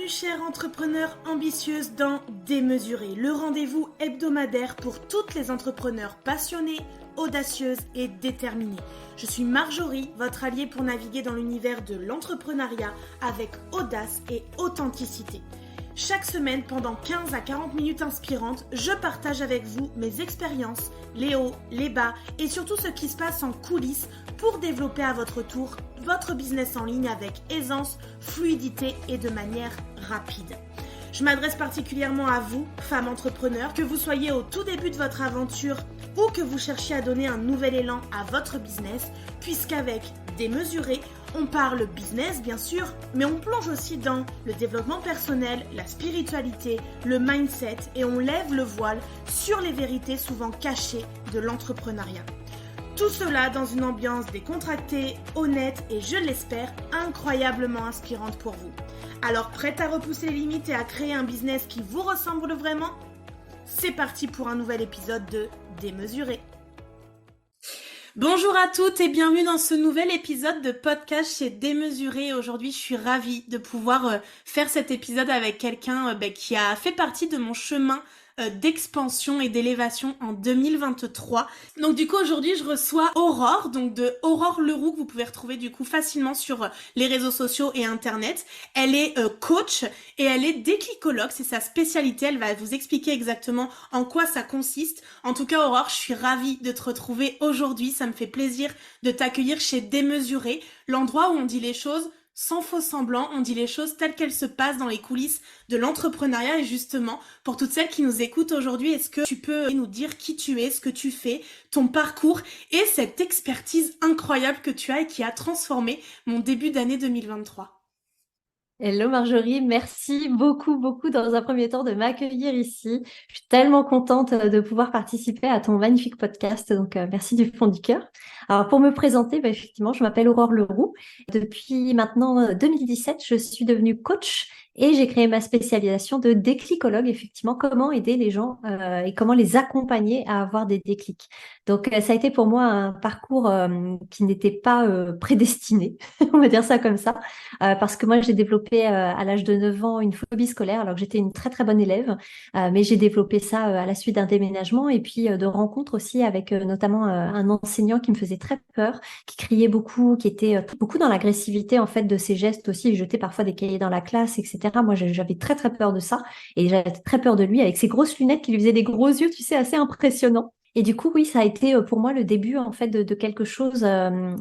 Bienvenue chère entrepreneur ambitieuse dans Démesuré, le rendez-vous hebdomadaire pour toutes les entrepreneurs passionnées, audacieuses et déterminées. Je suis Marjorie, votre alliée pour naviguer dans l'univers de l'entrepreneuriat avec audace et authenticité. Chaque semaine, pendant 15 à 40 minutes inspirantes, je partage avec vous mes expériences, les hauts, les bas et surtout ce qui se passe en coulisses pour développer à votre tour votre business en ligne avec aisance, fluidité et de manière rapide. Je m'adresse particulièrement à vous, femmes entrepreneurs, que vous soyez au tout début de votre aventure ou que vous cherchiez à donner un nouvel élan à votre business, puisqu'avec Démesuré, on parle business bien sûr, mais on plonge aussi dans le développement personnel, la spiritualité, le mindset et on lève le voile sur les vérités souvent cachées de l'entrepreneuriat. Tout cela dans une ambiance décontractée, honnête et je l'espère incroyablement inspirante pour vous. Alors prête à repousser les limites et à créer un business qui vous ressemble vraiment ? C'est parti pour un nouvel épisode de Démesuré. Bonjour à toutes et bienvenue dans ce nouvel épisode de podcast chez Démesuré. Aujourd'hui, je suis ravie de pouvoir faire cet épisode avec quelqu'un qui a fait partie de mon chemin d'expansion et d'élévation en 2023. Donc du coup aujourd'hui je reçois Aurore, donc de Aurore Leroux, que vous pouvez retrouver du coup facilement sur les réseaux sociaux et internet. Elle est coach et elle est déclicologue, c'est sa spécialité. Elle va vous expliquer exactement en quoi ça consiste. En tout cas Aurore, je suis ravie de te retrouver aujourd'hui. Ça me fait plaisir de t'accueillir chez Démesuré, l'endroit où on dit les choses sans faux semblant, on dit les choses telles qu'elles se passent dans les coulisses de l'entrepreneuriat. Et justement, pour toutes celles qui nous écoutent aujourd'hui, est-ce que tu peux nous dire qui tu es, ce que tu fais, ton parcours et cette expertise incroyable que tu as et qui a transformé mon début d'année 2023 ? Hello Marjorie, merci beaucoup dans un premier temps de m'accueillir ici. Je suis tellement contente de pouvoir participer à ton magnifique podcast, donc merci du fond du cœur. Alors pour me présenter, effectivement, je m'appelle Aurore Leroux. Depuis maintenant 2017, je suis devenue coach et j'ai créé ma spécialisation de déclicologue, effectivement, comment aider les gens et comment les accompagner à avoir des déclics. Donc ça a été pour moi un parcours qui n'était pas prédestiné, on va dire ça comme ça. Parce que moi, j'ai développé à l'âge de 9 ans une phobie scolaire, alors que j'étais une très, très bonne élève. Mais j'ai développé ça à la suite d'un déménagement et puis de rencontres aussi avec notamment un enseignant qui me faisait très peur, qui criait beaucoup, qui était beaucoup dans l'agressivité en fait de ses gestes aussi. Il jetait parfois des cahiers dans la classe, etc. Moi, j'avais très, très peur de ça et j'avais très peur de lui avec ses grosses lunettes qui lui faisaient des gros yeux, tu sais, assez impressionnants. Et du coup, oui, ça a été pour moi le début en fait de quelque chose,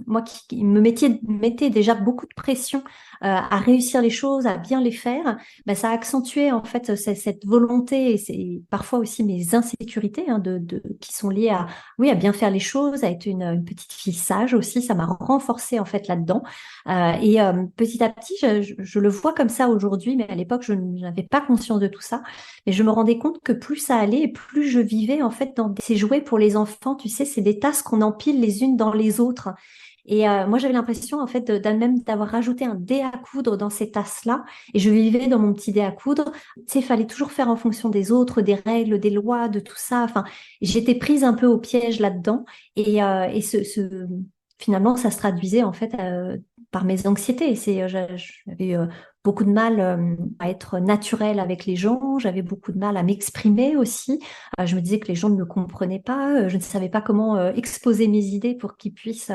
moi qui me mettait déjà beaucoup de pression à réussir les choses, à bien les faire. Ça a accentué en fait cette volonté et c'est parfois aussi mes insécurités qui sont liées à oui à bien faire les choses, à être une petite fille sage aussi. Ça m'a renforcée en fait là-dedans. Et petit à petit, je le vois comme ça aujourd'hui, mais à l'époque, je n'avais pas conscience de tout ça. Mais je me rendais compte que plus ça allait et plus je vivais en fait dans ces jouets pour les enfants. Tu sais, c'est des tasses qu'on empile les unes dans les autres. Et moi, j'avais l'impression en fait même d'avoir rajouté un dé à coudre dans ces tasses-là. Et je vivais dans mon petit dé à coudre. Tu sais, il fallait toujours faire en fonction des autres, des règles, des lois, de tout ça. Enfin, j'étais prise un peu au piège là-dedans. Et finalement, ça se traduisait en fait par mes anxiétés. J'avais beaucoup de mal à être naturelle avec les gens. J'avais beaucoup de mal à m'exprimer aussi. Je me disais que les gens ne me comprenaient pas. Je ne savais pas comment exposer mes idées pour qu'ils puissent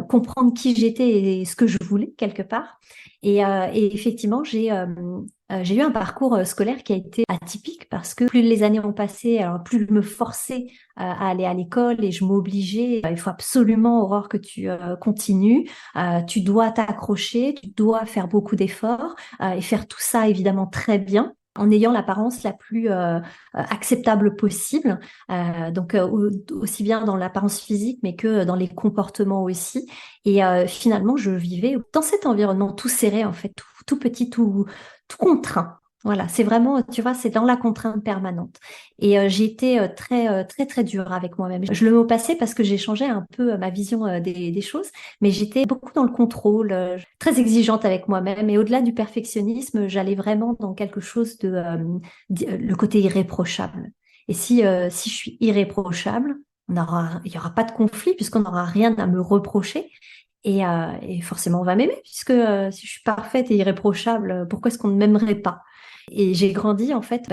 comprendre qui j'étais et ce que je voulais quelque part. Et effectivement, j'ai eu un parcours scolaire qui a été atypique parce que plus les années ont passé, alors plus je me forçais à aller à l'école et je m'obligeais. Il faut absolument, Aurore, que tu continues. Tu dois t'accrocher, tu dois faire beaucoup d'efforts et faire tout ça évidemment très bien, en ayant l'apparence la plus acceptable possible, donc aussi bien dans l'apparence physique, mais que dans les comportements aussi. Et finalement, je vivais dans cet environnement tout serré, en fait, tout petit, tout contraint. Voilà, c'est vraiment, tu vois, c'est dans la contrainte permanente. Et j'ai été très dure avec moi-même. Je le mets au passé parce que j'ai changé un peu ma vision des choses, mais j'étais beaucoup dans le contrôle, très exigeante avec moi-même. Et au-delà du perfectionnisme, j'allais vraiment dans quelque chose le côté irréprochable. Et si je suis irréprochable, il y aura pas de conflit puisqu'on n'aura rien à me reprocher. Et forcément, on va m'aimer, puisque si je suis parfaite et irréprochable, pourquoi est-ce qu'on ne m'aimerait pas? Et j'ai grandi, en fait,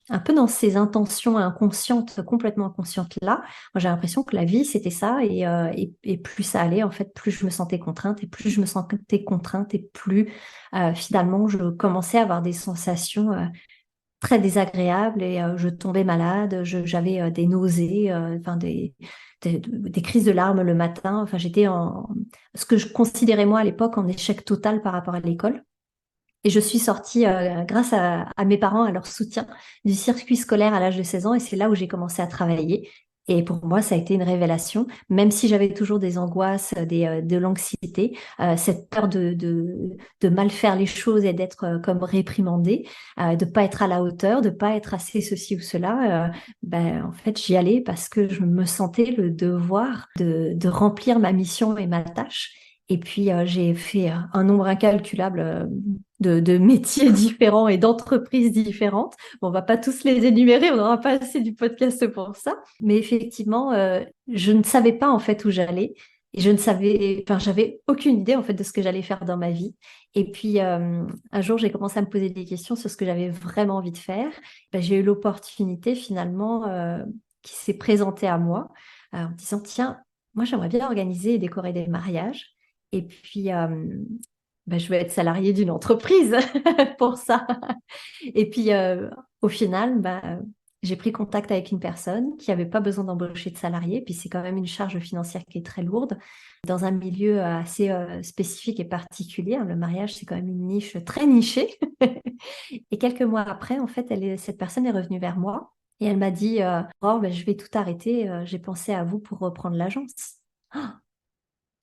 un peu dans ces intentions inconscientes, complètement inconscientes là. Moi, j'ai l'impression que la vie, c'était ça. Et plus ça allait, en fait, plus je me sentais contrainte. Et plus je me sentais contrainte, et plus, finalement, je commençais à avoir des sensations très désagréable et je tombais malade, j'avais des nausées, enfin des crises de larmes le matin. Enfin, j'étais en ce que je considérais moi à l'époque en échec total par rapport à l'école. Et je suis sortie grâce à mes parents, à leur soutien du circuit scolaire à l'âge de 16 ans. Et c'est là où j'ai commencé à travailler. Et pour moi, ça a été une révélation, même si j'avais toujours des angoisses, de l'anxiété, cette peur de mal faire les choses et d'être comme réprimandée, de pas être à la hauteur, de pas être assez ceci ou cela. En fait, j'y allais parce que je me sentais le devoir de remplir ma mission et ma tâche. Et puis, j'ai fait un nombre incalculable de métiers différents et d'entreprises différentes. Bon, on va pas tous les énumérer, on n'aura pas assez du podcast pour ça. Mais effectivement, je ne savais pas en fait où j'allais. Et je ne savais, enfin, j'avais aucune idée en fait de ce que j'allais faire dans ma vie. Et puis un jour, j'ai commencé à me poser des questions sur ce que j'avais vraiment envie de faire. J'ai eu l'opportunité finalement qui s'est présentée à moi en me disant, tiens, moi j'aimerais bien organiser et décorer des mariages. Et puis, je vais être salariée d'une entreprise pour ça. Et puis, au final, j'ai pris contact avec une personne qui n'avait pas besoin d'embaucher de salariés. Puis, c'est quand même une charge financière qui est très lourde dans un milieu assez spécifique et particulier. Le mariage, c'est quand même une niche très nichée. Et quelques mois après, en fait, cette personne est revenue vers moi et elle m'a dit, je vais tout arrêter. J'ai pensé à vous pour reprendre l'agence.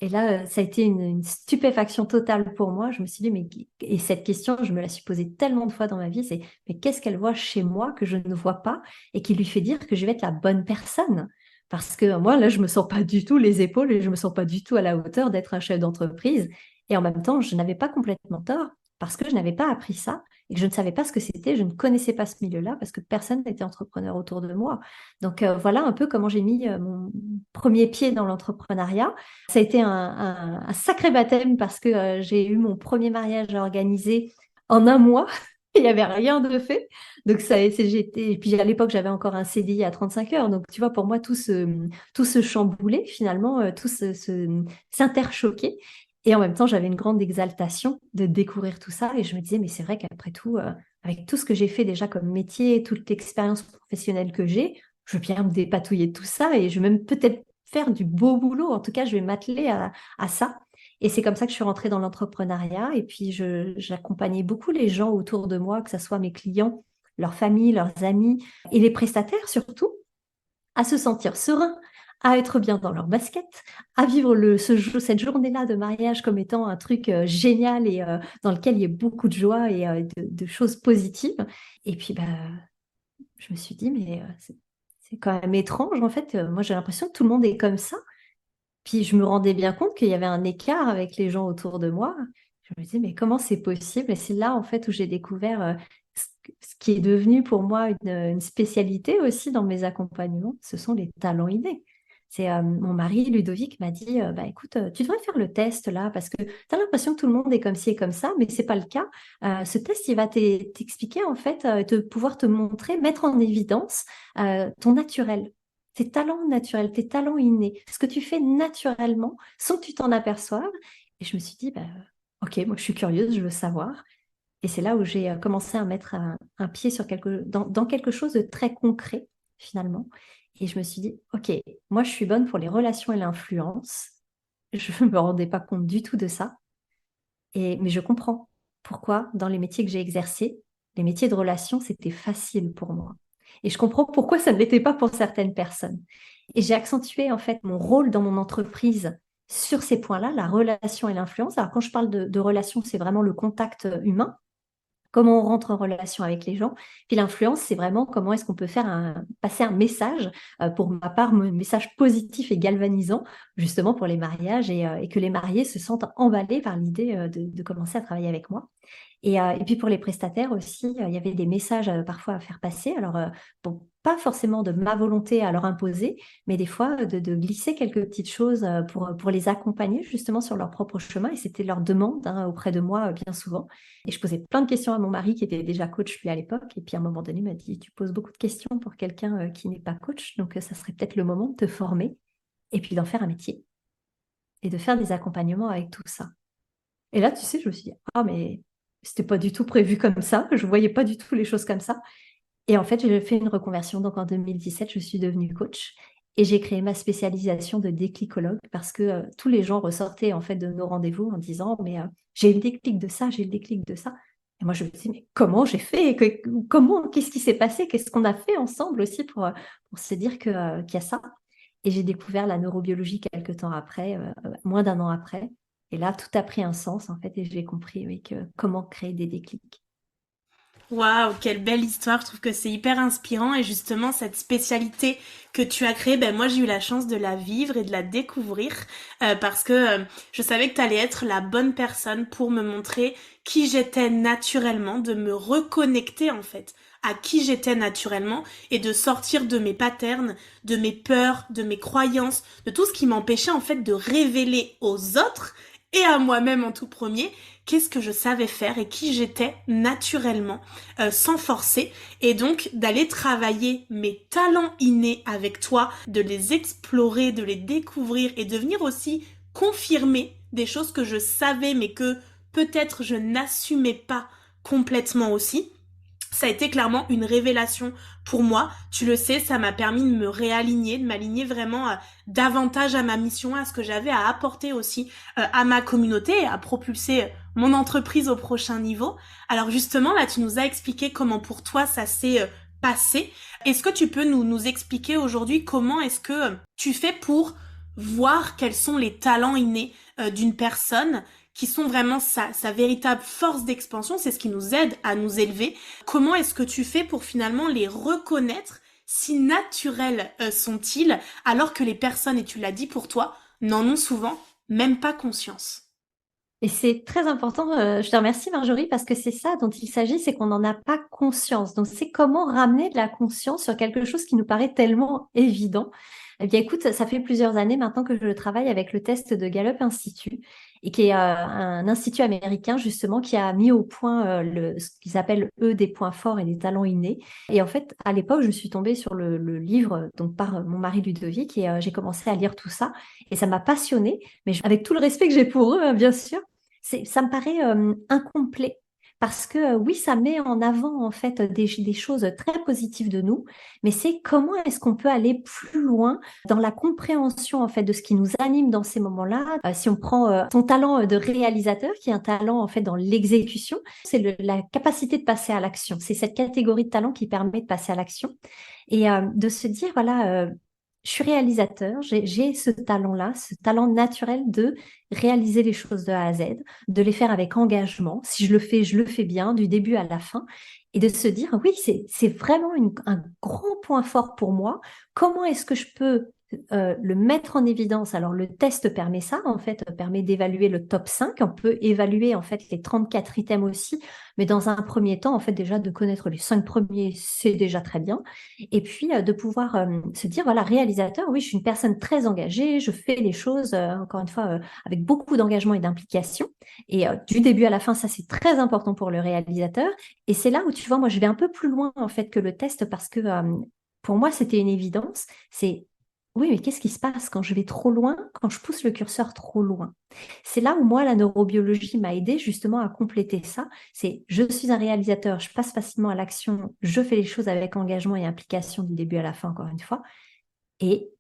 Et là, ça a été une stupéfaction totale pour moi. Je me suis dit, et cette question, je me la suis posée tellement de fois dans ma vie, c'est, mais qu'est-ce qu'elle voit chez moi que je ne vois pas et qui lui fait dire que je vais être la bonne personne? Parce que moi, là, je me sens pas du tout les épaules et je me sens pas du tout à la hauteur d'être un chef d'entreprise. Et en même temps, je n'avais pas complètement tort parce que je n'avais pas appris ça et que je ne savais pas ce que c'était. Je ne connaissais pas ce milieu-là parce que personne n'était entrepreneur autour de moi. Donc, voilà un peu comment j'ai mis mon premier pied dans l'entrepreneuriat. Ça a été un sacré baptême parce que j'ai eu mon premier mariage à organiser en un mois. Il n'y avait rien de fait. Donc, et puis à l'époque, j'avais encore un CDI à 35 heures. Donc, tu vois, pour moi, tout se chamboulait finalement, s'interchoquait. Et en même temps, j'avais une grande exaltation de découvrir tout ça. Et je me disais, mais c'est vrai qu'après tout, avec tout ce que j'ai fait déjà comme métier, toute l'expérience professionnelle que j'ai, je veux bien me dépatouiller de tout ça et je vais même peut-être faire du beau boulot. En tout cas, je vais m'atteler à ça. Et c'est comme ça que je suis rentrée dans l'entrepreneuriat. Et puis, j'accompagnais beaucoup les gens autour de moi, que ce soit mes clients, leurs familles, leurs amis et les prestataires surtout, à se sentir sereins, à être bien dans leur basket, à vivre cette journée-là de mariage comme étant un truc génial et dans lequel il y a beaucoup de joie et de choses positives. Et puis, je me suis dit, mais c'est quand même étrange, en fait. Moi, j'ai l'impression que tout le monde est comme ça. Puis je me rendais bien compte qu'il y avait un écart avec les gens autour de moi. Je me disais, mais comment c'est possible? Et c'est là, en fait, où j'ai découvert ce qui est devenu pour moi une spécialité aussi dans mes accompagnements. Ce sont les talents innés. C'est mon mari, Ludovic, m'a dit, écoute, tu devrais faire le test là, parce que tu as l'impression que tout le monde est comme ci et comme ça, mais c'est pas le cas. Ce test, il va t'expliquer, en fait, pouvoir te montrer, mettre en évidence ton naturel, tes talents naturels, tes talents innés, ce que tu fais naturellement sans que tu t'en aperçoives. Et je me suis dit, ok, moi je suis curieuse, je veux savoir. Et c'est là où j'ai commencé à mettre un pied dans quelque chose de très concret, finalement. Et je me suis dit, ok, moi je suis bonne pour les relations et l'influence. Je ne me rendais pas compte du tout de ça. Mais je comprends pourquoi, dans les métiers que j'ai exercés, les métiers de relations, c'était facile pour moi. Et je comprends pourquoi ça ne l'était pas pour certaines personnes. Et j'ai accentué en fait mon rôle dans mon entreprise sur ces points-là, la relation et l'influence. Alors quand je parle de relation, c'est vraiment le contact humain, comment on rentre en relation avec les gens. Puis l'influence, c'est vraiment comment est-ce qu'on peut passer un message, pour ma part, un message positif et galvanisant, justement pour les mariages et que les mariés se sentent emballés par l'idée de commencer à travailler avec moi. Et puis pour les prestataires aussi, il y avait des messages parfois à faire passer. Alors, bon, pas forcément de ma volonté à leur imposer, mais des fois de glisser quelques petites choses pour les accompagner justement sur leur propre chemin. Et c'était leur demande hein, auprès de moi bien souvent. Et je posais plein de questions à mon mari qui était déjà coach lui à l'époque. Et puis à un moment donné, il m'a dit, tu poses beaucoup de questions pour quelqu'un qui n'est pas coach, donc ça serait peut-être le moment de te former et puis d'en faire un métier et de faire des accompagnements avec tout ça. Et là, tu sais, je me suis dit, ah, mais c'était pas du tout prévu comme ça. Je voyais pas du tout les choses comme ça. Et en fait, j'ai fait une reconversion. Donc, en 2017, je suis devenue coach et j'ai créé ma spécialisation de déclicologue parce que tous les gens ressortaient en fait de nos rendez-vous en disant, mais j'ai eu le déclic de ça, j'ai eu le déclic de ça. Et moi, je me dis, mais comment j'ai fait? Comment? Qu'est-ce qui s'est passé? Qu'est-ce qu'on a fait ensemble aussi pour se dire qu'il y a ça? Et j'ai découvert la neurobiologie quelques temps après, moins d'un an après. Et là, tout a pris un sens, en fait, et j'ai compris, oui, comment créer des déclics. Waouh, quelle belle histoire. Je trouve que c'est hyper inspirant et justement cette spécialité que tu as créée, ben moi j'ai eu la chance de la vivre et de la découvrir parce que je savais que tu allais être la bonne personne pour me montrer qui j'étais naturellement, de me reconnecter en fait à qui j'étais naturellement et de sortir de mes patterns, de mes peurs, de mes croyances, de tout ce qui m'empêchait en fait de révéler aux autres et à moi-même en tout premier qu'est-ce que je savais faire et qui j'étais naturellement, sans forcer, et donc d'aller travailler mes talents innés avec toi, de les explorer, de les découvrir et de venir aussi confirmer des choses que je savais mais que peut-être je n'assumais pas complètement aussi. Ça a été clairement une révélation pour moi. Tu le sais, ça m'a permis de me réaligner, de m'aligner vraiment davantage à ma mission, à ce que j'avais à apporter aussi à ma communauté et à propulser mon entreprise au prochain niveau. Alors justement, là, tu nous as expliqué comment pour toi ça s'est passé. Est-ce que tu peux nous expliquer aujourd'hui comment est-ce que tu fais pour voir quels sont les talents innés d'une personne qui sont vraiment sa véritable force d'expansion, c'est ce qui nous aide à nous élever. Comment est-ce que tu fais pour finalement les reconnaître? Si naturels sont-ils, alors que les personnes, et tu l'as dit pour toi, n'en ont souvent même pas conscience? Et c'est très important, je te remercie Marjorie, parce que c'est ça dont il s'agit, c'est qu'on n'en a pas conscience. Donc c'est comment ramener de la conscience sur quelque chose qui nous paraît tellement évident. Eh bien écoute, ça fait plusieurs années maintenant que je travaille avec le test de Gallup Institute, et qui est un institut américain justement qui a mis au point ce qu'ils appellent eux des points forts et des talents innés. Et en fait, à l'époque, je suis tombée sur le livre donc par mon mari Ludovic et j'ai commencé à lire tout ça et ça m'a passionnée. Mais avec tout le respect que j'ai pour eux, hein, bien sûr, ça me paraît incomplet. Parce que oui, ça met en avant en fait des choses très positives de nous, mais c'est comment est-ce qu'on peut aller plus loin dans la compréhension en fait de ce qui nous anime dans ces moments-là. Si on prend ton talent de réalisateur, qui est un talent en fait dans l'exécution, c'est la capacité de passer à l'action. C'est cette catégorie de talent qui permet de passer à l'action et de se dire voilà. Je suis réalisateur, j'ai ce talent-là, ce talent naturel de réaliser les choses de A à Z, de les faire avec engagement. Si je le fais bien du début à la fin. Et de se dire, oui, c'est vraiment un grand point fort pour moi. Comment est-ce que je peux le mettre en évidence? Alors, le test permet ça, en fait, permet d'évaluer le top 5. On peut évaluer, en fait, les 34 items aussi. Mais dans un premier temps, en fait, déjà, de connaître les 5 premiers, c'est déjà très bien. Et puis, de pouvoir se dire, voilà, réalisateur, oui, je suis une personne très engagée, je fais les choses, encore une fois, avec beaucoup d'engagement et d'implication. Et du début à la fin, ça, c'est très important pour le réalisateur. Et c'est là où, tu vois, moi, je vais un peu plus loin, en fait, que le test parce que pour moi, c'était une évidence. C'est, oui, mais qu'est-ce qui se passe quand je vais trop loin, quand je pousse le curseur trop loin? C'est là où moi, la neurobiologie m'a aidé justement à compléter ça. C'est, je suis un réalisateur, je passe facilement à l'action, je fais les choses avec engagement et implication du début à la fin, encore une fois. Et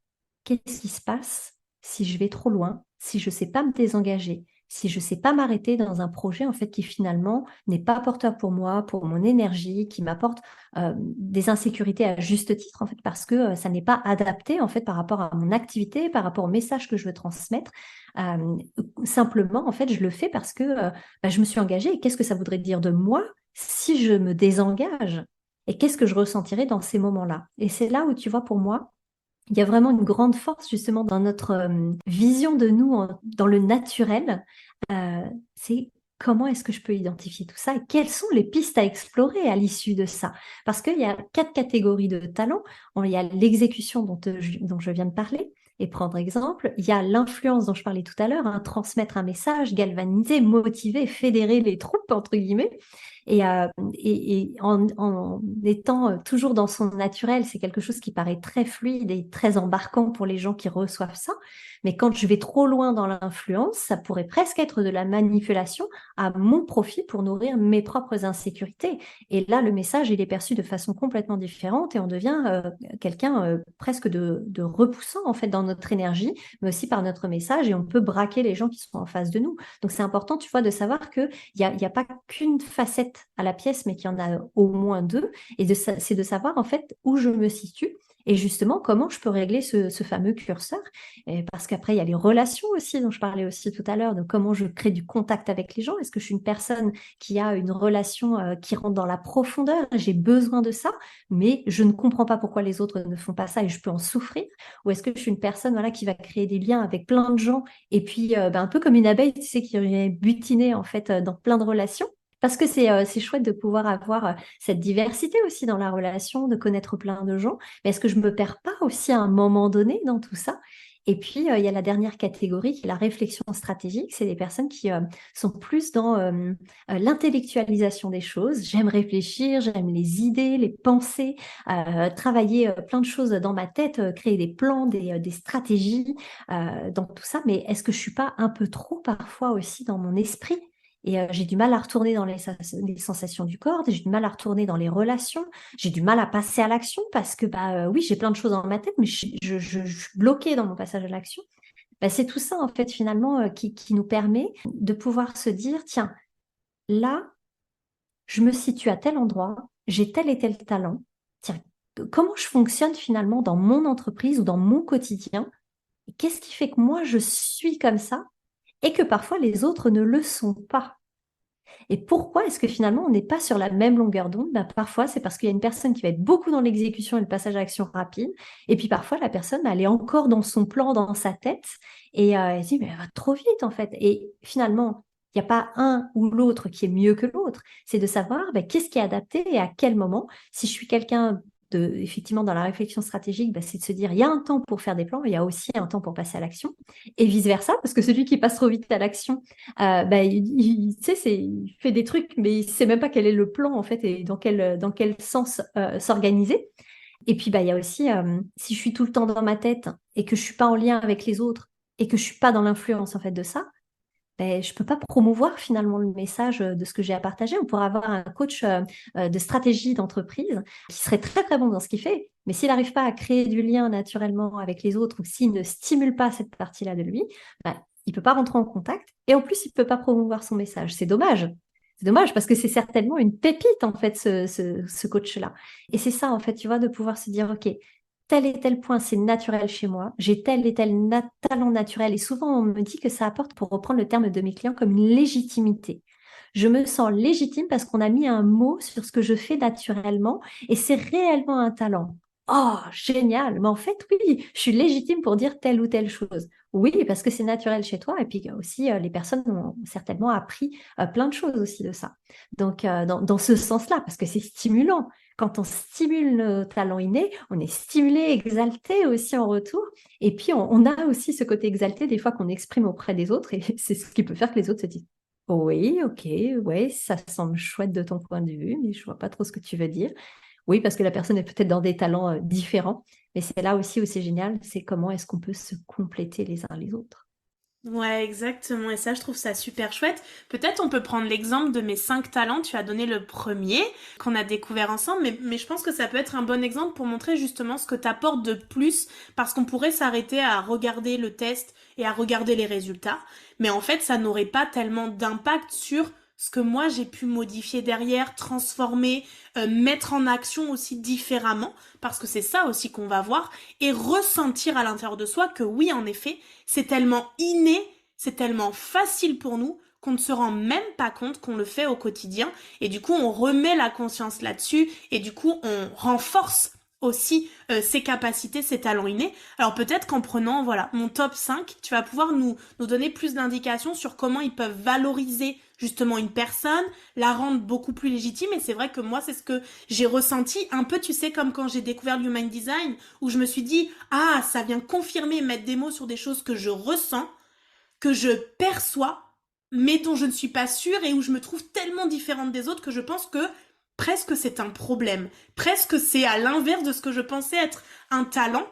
qu'est-ce qui se passe si je vais trop loin, si je ne sais pas me désengager, si je ne sais pas m'arrêter dans un projet en fait qui finalement n'est pas porteur pour moi, pour mon énergie, qui m'apporte des insécurités à juste titre en fait parce que ça n'est pas adapté en fait par rapport à mon activité, par rapport au message que je veux transmettre. Simplement en fait je le fais parce que je me suis engagée et qu'est-ce que ça voudrait dire de moi si je me désengage et qu'est-ce que je ressentirais dans ces moments-là. Et c'est là où tu vois pour moi il y a vraiment une grande force justement dans notre vision de nous dans le naturel. C'est comment est-ce que je peux identifier tout ça et quelles sont les pistes à explorer à l'issue de ça? Parce qu'il y a 4 catégories de talents. Il y a l'exécution dont je viens de parler. Et prendre exemple, il y a l'influence dont je parlais tout à l'heure, hein, transmettre un message, galvaniser, motiver, fédérer les troupes, entre guillemets. Et en étant toujours dans son naturel, c'est quelque chose qui paraît très fluide et très embarquant pour les gens qui reçoivent ça. Mais quand je vais trop loin dans l'influence, ça pourrait presque être de la manipulation à mon profit pour nourrir mes propres insécurités. Et là, le message, il est perçu de façon complètement différente et on devient quelqu'un presque de repoussant en fait dans notre énergie, mais aussi par notre message et on peut braquer les gens qui sont en face de nous. Donc c'est important, tu vois, de savoir qu'il n'y a pas qu'une facette à la pièce, mais qu'il y en a au moins 2. Et c'est de savoir en fait où je me situe et justement comment je peux régler ce fameux curseur. Et parce qu'après, il y a les relations aussi, dont je parlais aussi tout à l'heure, de comment je crée du contact avec les gens. Est-ce que je suis une personne qui a une relation qui rentre dans la profondeur? J'ai besoin de ça, mais je ne comprends pas pourquoi les autres ne font pas ça et je peux en souffrir. Ou est-ce que je suis une personne voilà, qui va créer des liens avec plein de gens et puis un peu comme une abeille, tu sais, qui est butinée en fait dans plein de relations? Parce que c'est chouette de pouvoir avoir cette diversité aussi dans la relation, de connaître plein de gens. Mais est-ce que je me perds pas aussi à un moment donné dans tout ça? Et puis, il y a la dernière catégorie qui est la réflexion stratégique. C'est des personnes qui sont plus dans l'intellectualisation des choses. J'aime réfléchir, j'aime les idées, les pensées, travailler plein de choses dans ma tête, créer des plans, des stratégies, dans tout ça. Mais est-ce que je suis pas un peu trop parfois aussi dans mon esprit? Et j'ai du mal à retourner dans les sensations du corps, j'ai du mal à retourner dans les relations, j'ai du mal à passer à l'action parce que oui, j'ai plein de choses dans ma tête, mais je suis bloquée dans mon passage à l'action. C'est tout ça en fait finalement qui nous permet de pouvoir se dire, tiens, là, je me situe à tel endroit, j'ai tel et tel talent. Tiens, comment je fonctionne finalement dans mon entreprise ou dans mon quotidien? Qu'est-ce qui fait que moi je suis comme ça et que parfois les autres ne le sont pas? Et pourquoi est-ce que finalement on n'est pas sur la même longueur d'onde? Parfois, c'est parce qu'il y a une personne qui va être beaucoup dans l'exécution et le passage à l'action rapide. Et puis parfois, la personne, elle est encore dans son plan, dans sa tête. Et elle se dit, mais elle va trop vite en fait. Et finalement, il n'y a pas un ou l'autre qui est mieux que l'autre. C'est de savoir qu'est-ce qui est adapté et à quel moment. Si je suis quelqu'un effectivement, dans la réflexion stratégique, c'est de se dire, il y a un temps pour faire des plans, mais il y a aussi un temps pour passer à l'action. Et vice-versa, parce que celui qui passe trop vite à l'action, tu sais, il fait des trucs, mais il ne sait même pas quel est le plan, en fait, et dans quel sens s'organiser. Et puis, il y a aussi, si je suis tout le temps dans ma tête et que je ne suis pas en lien avec les autres et que je ne suis pas dans l'influence, en fait, de ça, je ne peux pas promouvoir finalement le message de ce que j'ai à partager. On pourrait avoir un coach de stratégie d'entreprise qui serait très très bon dans ce qu'il fait, mais s'il n'arrive pas à créer du lien naturellement avec les autres ou s'il ne stimule pas cette partie-là de lui, il ne peut pas rentrer en contact et en plus il ne peut pas promouvoir son message. C'est dommage. C'est dommage parce que c'est certainement une pépite en fait ce coach-là. Et c'est ça en fait, tu vois, de pouvoir se dire, ok, tel et tel point, c'est naturel chez moi. J'ai tel et tel talent naturel. Et souvent, on me dit que ça apporte, pour reprendre le terme de mes clients, comme une légitimité. Je me sens légitime parce qu'on a mis un mot sur ce que je fais naturellement et c'est réellement un talent. Oh, génial! Mais en fait, oui, je suis légitime pour dire telle ou telle chose. Oui, parce que c'est naturel chez toi. Et puis aussi, les personnes ont certainement appris plein de choses aussi de ça. Donc, dans ce sens-là, parce que c'est stimulant. Quand on stimule nos talents innés, on est stimulé, exalté aussi en retour. Et puis, on a aussi ce côté exalté des fois qu'on exprime auprès des autres. Et c'est ce qui peut faire que les autres se disent, oui, ok, ouais, ça semble chouette de ton point de vue, mais je vois pas trop ce que tu veux dire. Oui, parce que la personne est peut-être dans des talents différents. Mais c'est là aussi où c'est génial, c'est comment est-ce qu'on peut se compléter les uns les autres. Ouais, exactement. Et ça, je trouve ça super chouette. Peut-être on peut prendre l'exemple de mes 5 talents. Tu as donné le premier qu'on a découvert ensemble, mais je pense que ça peut être un bon exemple pour montrer justement ce que t'apportes de plus, parce qu'on pourrait s'arrêter à regarder le test et à regarder les résultats. Mais en fait, ça n'aurait pas tellement d'impact sur ce que moi j'ai pu modifier derrière, transformer, mettre en action aussi différemment, parce que c'est ça aussi qu'on va voir, et ressentir à l'intérieur de soi que oui, en effet, c'est tellement inné, c'est tellement facile pour nous qu'on ne se rend même pas compte qu'on le fait au quotidien, et du coup on remet la conscience là-dessus, et du coup on renforce aussi ses capacités, ses talents innés. Alors peut-être qu'en prenant voilà mon top 5, tu vas pouvoir nous donner plus d'indications sur comment ils peuvent valoriser justement une personne, la rendre beaucoup plus légitime. Et c'est vrai que moi, c'est ce que j'ai ressenti un peu, tu sais, comme quand j'ai découvert le Human Design, où je me suis dit, ah, ça vient confirmer, mettre des mots sur des choses que je ressens, que je perçois, mais dont je ne suis pas sûre et où je me trouve tellement différente des autres que je pense que presque c'est un problème. Presque c'est à l'inverse de ce que je pensais être un talent.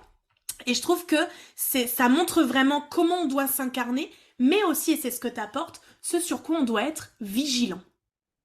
Et je trouve que ça montre vraiment comment on doit s'incarner, mais aussi, et c'est ce que t'apportes, ce sur quoi on doit être vigilant.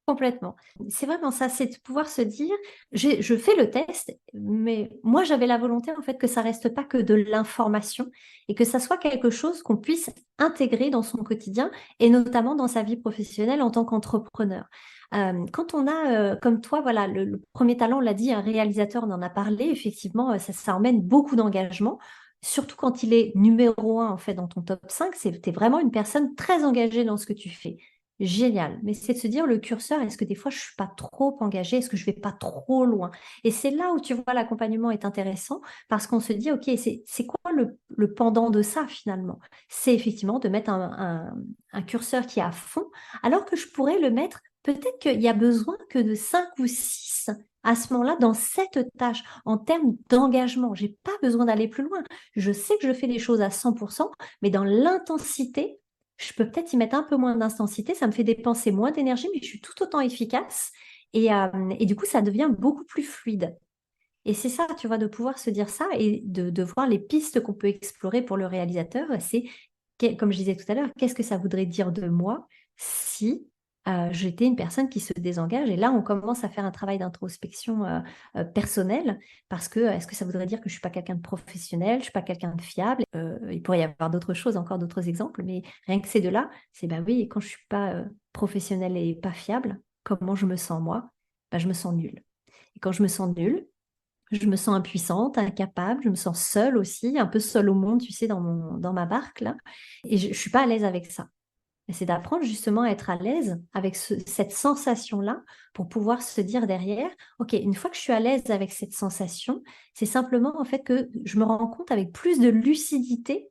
Complètement. C'est vraiment ça, c'est de pouvoir se dire, je fais le test, mais moi j'avais la volonté en fait que ça reste pas que de l'information et que ça soit quelque chose qu'on puisse intégrer dans son quotidien et notamment dans sa vie professionnelle en tant qu'entrepreneur. Quand on a, comme toi, voilà, le premier talent, on l'a dit, un réalisateur, on en a parlé, effectivement, ça emmène beaucoup d'engagement. Surtout quand il est numéro un en fait dans ton top 5, t'es vraiment une personne très engagée dans ce que tu fais. Génial, mais c'est de se dire le curseur, est-ce que des fois je suis pas trop engagée, est-ce que je vais pas trop loin? Et c'est là où tu vois l'accompagnement est intéressant parce qu'on se dit, ok, c'est quoi le pendant de ça finalement? C'est effectivement de mettre un curseur qui est à fond, alors que je pourrais le mettre, peut-être qu'il y a besoin que de 5 ou 6 à ce moment-là dans cette tâche en termes d'engagement. J'ai pas besoin d'aller plus loin. Je sais que je fais les choses à 100%, mais dans l'intensité, je peux peut-être y mettre un peu moins d'intensité, ça me fait dépenser moins d'énergie, mais je suis tout autant efficace. Et du coup, ça devient beaucoup plus fluide. Et c'est ça, tu vois, de pouvoir se dire ça et de voir les pistes qu'on peut explorer pour le réalisateur. C'est, comme je disais tout à l'heure, qu'est-ce que ça voudrait dire de moi si j'étais une personne qui se désengage? Et là, on commence à faire un travail d'introspection personnelle parce que est-ce que ça voudrait dire que je ne suis pas quelqu'un de professionnel, je ne suis pas quelqu'un de fiable? Il pourrait y avoir d'autres choses, encore d'autres exemples, mais rien que ces deux-là, c'est ben oui, quand je ne suis pas professionnelle et pas fiable, comment je me sens moi? Ben, je me sens nulle. Et quand je me sens nulle, je me sens impuissante, incapable, je me sens seule aussi, un peu seule au monde, tu sais, dans ma barque là. Et je ne suis pas à l'aise avec ça. Et c'est d'apprendre justement à être à l'aise avec cette sensation-là pour pouvoir se dire derrière, OK, une fois que je suis à l'aise avec cette sensation, c'est simplement en fait que je me rends compte avec plus de lucidité,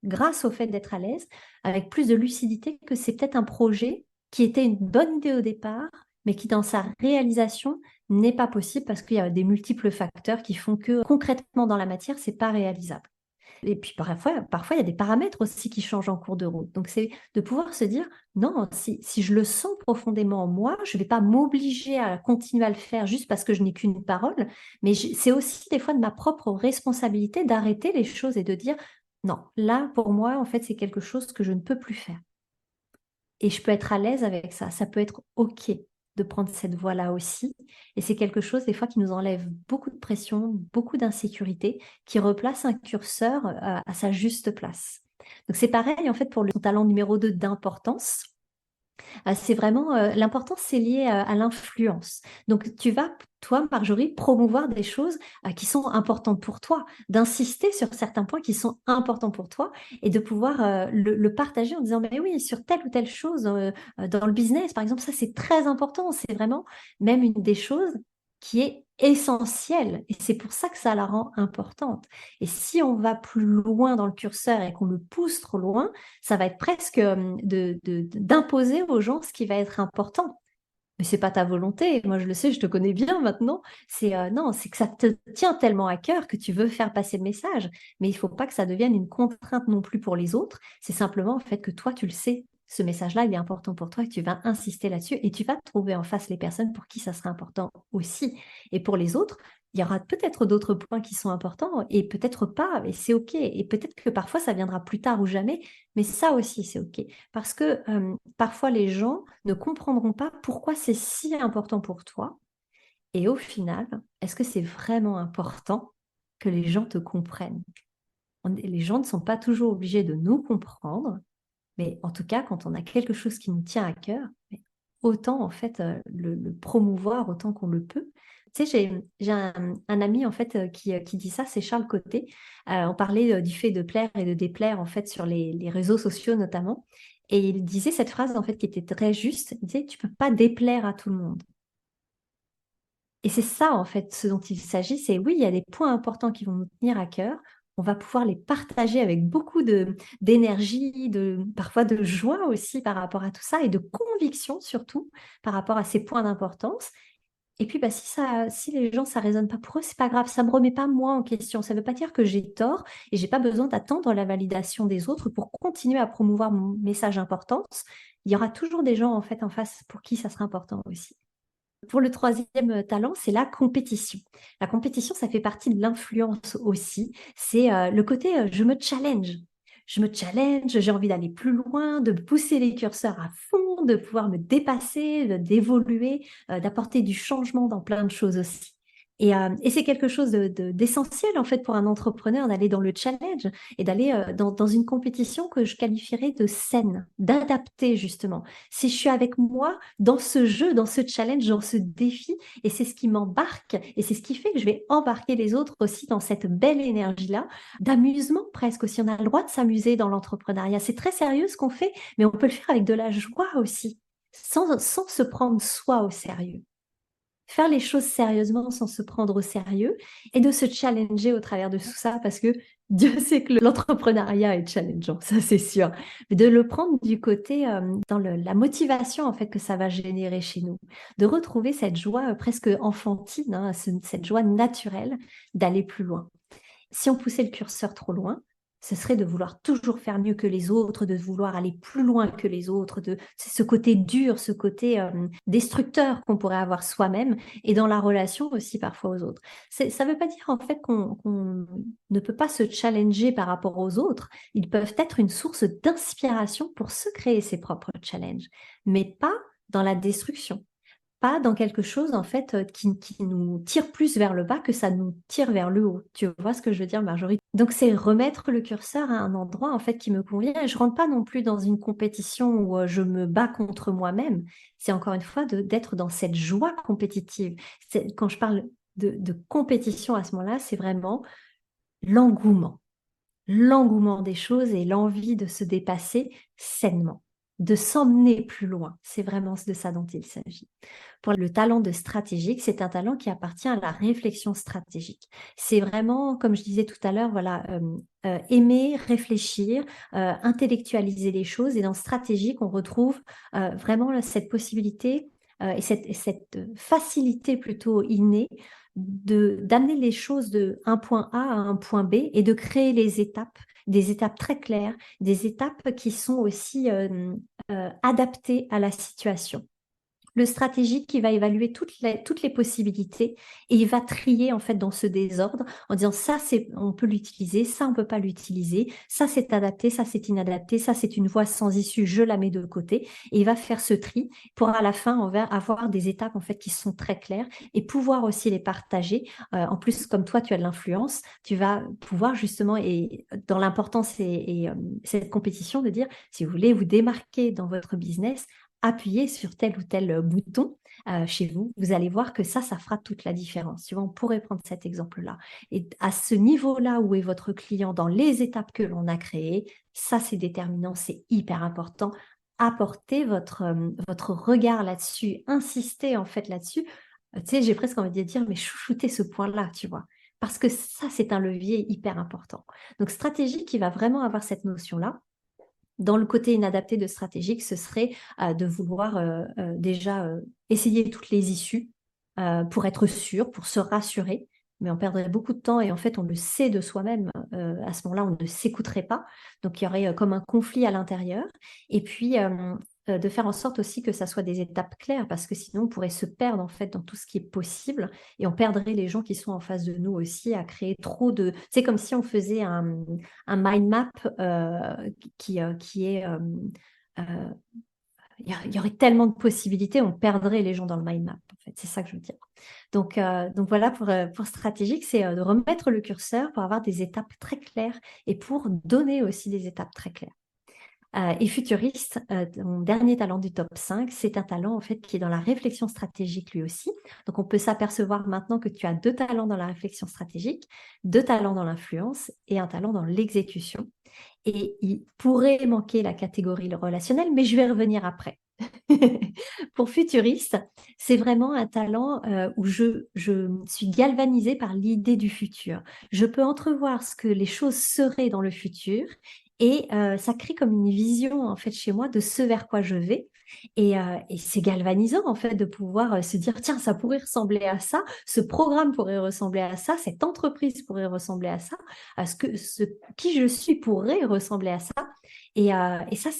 grâce au fait d'être à l'aise, avec plus de lucidité que c'est peut-être un projet qui était une bonne idée au départ, mais qui dans sa réalisation n'est pas possible parce qu'il y a des multiples facteurs qui font que concrètement dans la matière, c'est pas réalisable. Et puis parfois, il y a des paramètres aussi qui changent en cours de route. Donc, c'est de pouvoir se dire, non, si je le sens profondément en moi, je ne vais pas m'obliger à continuer à le faire juste parce que je n'ai qu'une parole, mais c'est aussi des fois de ma propre responsabilité d'arrêter les choses et de dire, non, là, pour moi, en fait, c'est quelque chose que je ne peux plus faire. Et je peux être à l'aise avec ça. Ça peut être OK de prendre cette voie-là aussi. Et c'est quelque chose, des fois, qui nous enlève beaucoup de pression, beaucoup d'insécurité, qui replace un curseur à sa juste place. Donc, c'est pareil, en fait, pour le talent numéro 2 d'importance. C'est vraiment l'importance, c'est lié à l'influence. Donc, tu vas, toi, Marjorie, promouvoir des choses qui sont importantes pour toi, d'insister sur certains points qui sont importants pour toi et de pouvoir le partager en disant, mais oui, sur telle ou telle chose dans le business, par exemple, ça, c'est très important. C'est vraiment même une des choses qui est essentielle et c'est pour ça que ça la rend importante. Et si on va plus loin dans le curseur et qu'on le pousse trop loin, ça va être presque d'imposer aux gens ce qui va être important. Mais c'est pas ta volonté. Moi, je le sais, je te connais bien maintenant. C'est non, c'est que ça te tient tellement à cœur que tu veux faire passer le message. Mais il faut pas que ça devienne une contrainte non plus pour les autres. C'est simplement en fait que toi, tu le sais. Ce message-là, il est important pour toi et tu vas insister là-dessus et tu vas trouver en face les personnes pour qui ça sera important aussi. Et pour les autres, il y aura peut-être d'autres points qui sont importants et peut-être pas, et c'est OK. Et peut-être que parfois, ça viendra plus tard ou jamais, mais ça aussi, c'est OK. Parce que parfois, les gens ne comprendront pas pourquoi c'est si important pour toi. Et au final, est-ce que c'est vraiment important que les gens te comprennent? Les gens ne sont pas toujours obligés de nous comprendre, mais en tout cas, quand on a quelque chose qui nous tient à cœur, mais autant en fait le promouvoir autant qu'on le peut. Tu sais, j'ai un ami en fait qui dit ça, c'est Charles Côté. On parlait du fait de plaire et de déplaire en fait sur les réseaux sociaux notamment. Et il disait cette phrase en fait qui était très juste. Il disait, tu peux pas déplaire à tout le monde. Et c'est ça, en fait, ce dont il s'agit, c'est oui, il y a des points importants qui vont nous tenir à cœur. On va pouvoir les partager avec beaucoup d'énergie, parfois de joie aussi par rapport à tout ça et de conviction surtout par rapport à ces points d'importance. Et puis, bah, si les gens, ça résonne pas pour eux, c'est pas grave, ça me remet pas moi en question. Ça veut pas dire que j'ai tort et j'ai pas besoin d'attendre la validation des autres pour continuer à promouvoir mon message d'importance. Il y aura toujours des gens, en fait, en face pour qui ça sera important aussi. Pour le troisième talent, c'est la compétition. La compétition, ça fait partie de l'influence aussi. C'est le côté je me challenge. Je me challenge, j'ai envie d'aller plus loin, de pousser les curseurs à fond, de pouvoir me dépasser, d'évoluer, d'apporter du changement dans plein de choses aussi. Et c'est quelque chose d'essentiel en fait pour un entrepreneur d'aller dans le challenge et d'aller dans une compétition que je qualifierais de saine, d'adapter justement. Si je suis avec moi dans ce jeu, dans ce challenge, dans ce défi, et c'est ce qui m'embarque, et c'est ce qui fait que je vais embarquer les autres aussi dans cette belle énergie-là, d'amusement presque aussi. On a le droit de s'amuser dans l'entrepreneuriat. C'est très sérieux ce qu'on fait, mais on peut le faire avec de la joie aussi, sans se prendre soi au sérieux. Faire les choses sérieusement sans se prendre au sérieux et de se challenger au travers de tout ça parce que Dieu sait que l'entrepreneuriat est challengeant, ça c'est sûr. Mais de le prendre du côté dans la motivation en fait que ça va générer chez nous, de retrouver cette joie presque enfantine, hein, cette joie naturelle d'aller plus loin. Si on poussait le curseur trop loin, ce serait de vouloir toujours faire mieux que les autres, de vouloir aller plus loin que les autres, c'est ce côté dur, ce côté destructeur qu'on pourrait avoir soi-même et dans la relation aussi parfois aux autres. Ça ne veut pas dire en fait qu'on ne peut pas se challenger par rapport aux autres. Ils peuvent être une source d'inspiration pour se créer ses propres challenges, mais pas dans la destruction. Pas dans quelque chose en fait qui nous tire plus vers le bas que ça nous tire vers le haut. Tu vois ce que je veux dire, Marjorie? Donc c'est remettre le curseur à un endroit en fait qui me convient. Et je rentre pas non plus dans une compétition où je me bats contre moi-même. C'est encore une fois d'être dans cette joie compétitive. Quand je parle de compétition à ce moment-là, c'est vraiment l'engouement. L'engouement des choses et l'envie de se dépasser sainement, de s'emmener plus loin. C'est vraiment de ça dont il s'agit. Pour le talent de stratégique, c'est un talent qui appartient à la réflexion stratégique. C'est vraiment, comme je disais tout à l'heure, voilà, aimer, réfléchir, intellectualiser les choses. Et dans stratégique, on retrouve vraiment cette possibilité et cette facilité plutôt innée d'amener les choses de un point A à un point B et de créer les étapes, des étapes très claires, des étapes qui sont aussi adaptées à la situation. Le stratégique qui va évaluer toutes les possibilités et il va trier en fait dans ce désordre en disant ça on peut l'utiliser, ça on peut pas l'utiliser, ça c'est adapté, ça c'est inadapté, ça c'est une voie sans issue, je la mets de côté et il va faire ce tri pour à la fin on va avoir des étapes en fait qui sont très claires et pouvoir aussi les partager. En plus comme toi tu as de l'influence, tu vas pouvoir justement et dans l'importance et cette compétition de dire si vous voulez vous démarquer dans votre business, appuyez sur tel ou tel bouton chez vous, vous allez voir que ça fera toute la différence. Tu vois, on pourrait prendre cet exemple-là. Et à ce niveau-là où est votre client dans les étapes que l'on a créées, ça c'est déterminant, c'est hyper important. Apportez votre regard là-dessus, insistez en fait là-dessus. Tu sais, j'ai presque envie de dire, mais chouchoutez ce point-là, tu vois. Parce que ça, c'est un levier hyper important. Donc, stratégie qui va vraiment avoir cette notion-là. Dans le côté inadapté de stratégique, ce serait de vouloir déjà essayer toutes les issues pour être sûr, pour se rassurer, mais on perdrait beaucoup de temps et en fait on le sait de soi-même, à ce moment-là on ne s'écouterait pas, donc il y aurait comme un conflit à l'intérieur et puis de faire en sorte aussi que ça soit des étapes claires parce que sinon on pourrait se perdre en fait dans tout ce qui est possible et on perdrait les gens qui sont en face de nous aussi à créer trop de... C'est comme si on faisait un mind map qui est... il y aurait tellement de possibilités, on perdrait les gens dans le mind map, en fait. C'est ça que je veux dire. Donc voilà, pour stratégique, c'est de remettre le curseur pour avoir des étapes très claires et pour donner aussi des étapes très claires. Et futuriste, mon dernier talent du top 5, c'est un talent en fait qui est dans la réflexion stratégique lui aussi. Donc on peut s'apercevoir maintenant que tu as 2 talents dans la réflexion stratégique, 2 talents dans l'influence et un talent dans l'exécution. Et il pourrait manquer la catégorie relationnelle, mais je vais revenir après. Pour futuriste, c'est vraiment un talent où je suis galvanisée par l'idée du futur. Je peux entrevoir ce que les choses seraient dans le futur et ça crée comme une vision en fait chez moi de ce vers quoi je vais. Et c'est galvanisant en fait de pouvoir se dire tiens, ça pourrait ressembler à ça, ce programme pourrait ressembler à ça, cette entreprise pourrait ressembler à ça, à qui je suis pourrait ressembler à ça. Et ça,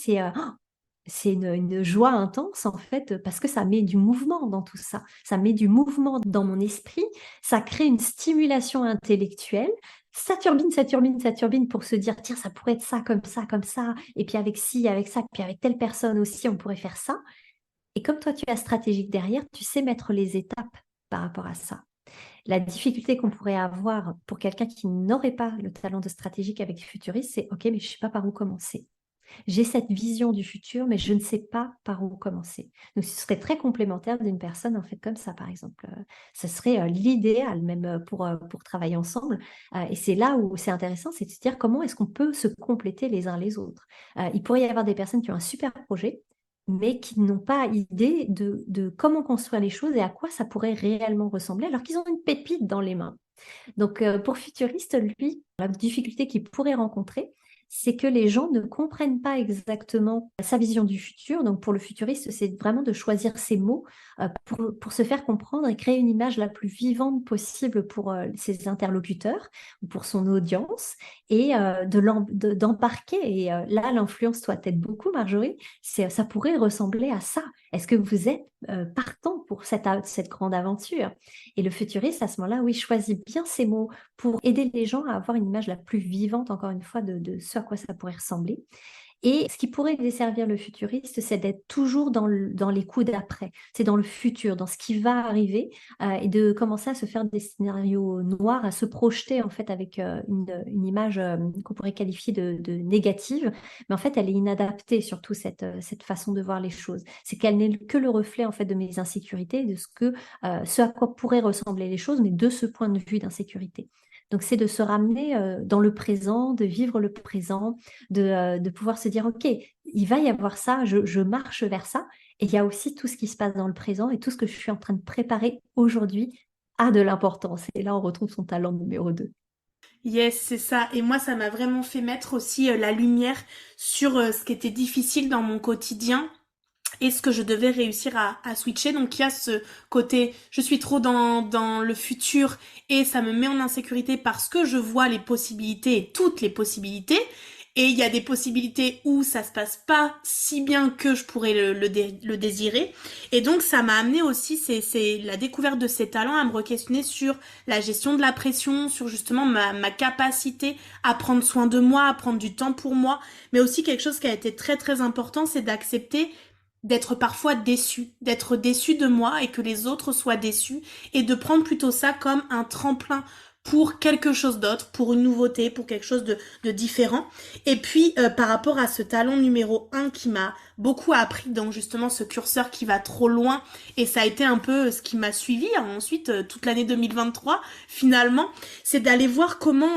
c'est une joie intense en fait parce que ça met du mouvement dans tout ça. Ça met du mouvement dans mon esprit, ça crée une stimulation intellectuelle. Ça turbine, ça turbine, ça turbine pour se dire tiens, ça pourrait être ça, comme ça, et puis avec ci, avec ça, puis avec telle personne aussi, on pourrait faire ça. Et comme toi, tu as stratégique derrière, tu sais mettre les étapes par rapport à ça. La difficulté qu'on pourrait avoir pour quelqu'un qui n'aurait pas le talent de stratégique avec futuriste, c'est ok, mais je ne sais pas par où commencer. J'ai cette vision du futur, mais je ne sais pas par où commencer. Donc, ce serait très complémentaire d'une personne en fait comme ça, par exemple. Ce serait l'idéal même pour travailler ensemble. Et c'est là où c'est intéressant, c'est de se dire comment est-ce qu'on peut se compléter les uns les autres. Il pourrait y avoir des personnes qui ont un super projet, mais qui n'ont pas idée de comment construire les choses et à quoi ça pourrait réellement ressembler, alors qu'ils ont une pépite dans les mains. Donc, pour Futuriste, lui, la difficulté qu'il pourrait rencontrer, c'est que les gens ne comprennent pas exactement sa vision du futur. Donc, pour le futuriste, c'est vraiment de choisir ses mots pour se faire comprendre et créer une image la plus vivante possible pour ses interlocuteurs ou pour son audience et d'embarquer. Et là, l'influence, toi, t'aide beaucoup, Marjorie. Ça pourrait ressembler à ça. Est-ce que vous êtes partant pour cette grande aventure? Et le futuriste, à ce moment-là, oui, choisit bien ses mots pour aider les gens à avoir une image la plus vivante, encore une fois, de ce à quoi ça pourrait ressembler. Et ce qui pourrait desservir le futuriste, c'est d'être toujours dans les coups d'après, c'est dans le futur, dans ce qui va arriver, et de commencer à se faire des scénarios noirs, à se projeter en fait avec une image qu'on pourrait qualifier de négative, mais en fait elle est inadaptée surtout cette façon de voir les choses. C'est qu'elle n'est que le reflet en fait de mes insécurités, de ce à quoi pourraient ressembler les choses, mais de ce point de vue d'insécurité. Donc, c'est de se ramener dans le présent, de vivre le présent, de pouvoir se dire, OK, il va y avoir ça, je marche vers ça. Et il y a aussi tout ce qui se passe dans le présent et tout ce que je suis en train de préparer aujourd'hui a de l'importance. Et là, on retrouve son talent numéro 2. Yes, c'est ça. Et moi, ça m'a vraiment fait mettre aussi la lumière sur ce qui était difficile dans mon quotidien et ce que je devais réussir à switcher. Donc il y a ce côté, je suis trop dans le futur et ça me met en insécurité parce que je vois les possibilités et toutes les possibilités. Et il y a des possibilités où ça se passe pas si bien que je pourrais le désirer. Et donc ça m'a amené aussi, c'est la découverte de ces talents à me re-questionner sur la gestion de la pression, sur justement ma capacité à prendre soin de moi, à prendre du temps pour moi. Mais aussi quelque chose qui a été très très important, c'est d'accepter d'être parfois déçu, d'être déçu de moi et que les autres soient déçus et de prendre plutôt ça comme un tremplin pour quelque chose d'autre, pour une nouveauté, pour quelque chose de différent. Et puis par rapport à ce talent numéro 1 qui m'a beaucoup appris dans justement ce curseur qui va trop loin et ça a été un peu ce qui m'a suivi ensuite toute l'année 2023 finalement, c'est d'aller voir comment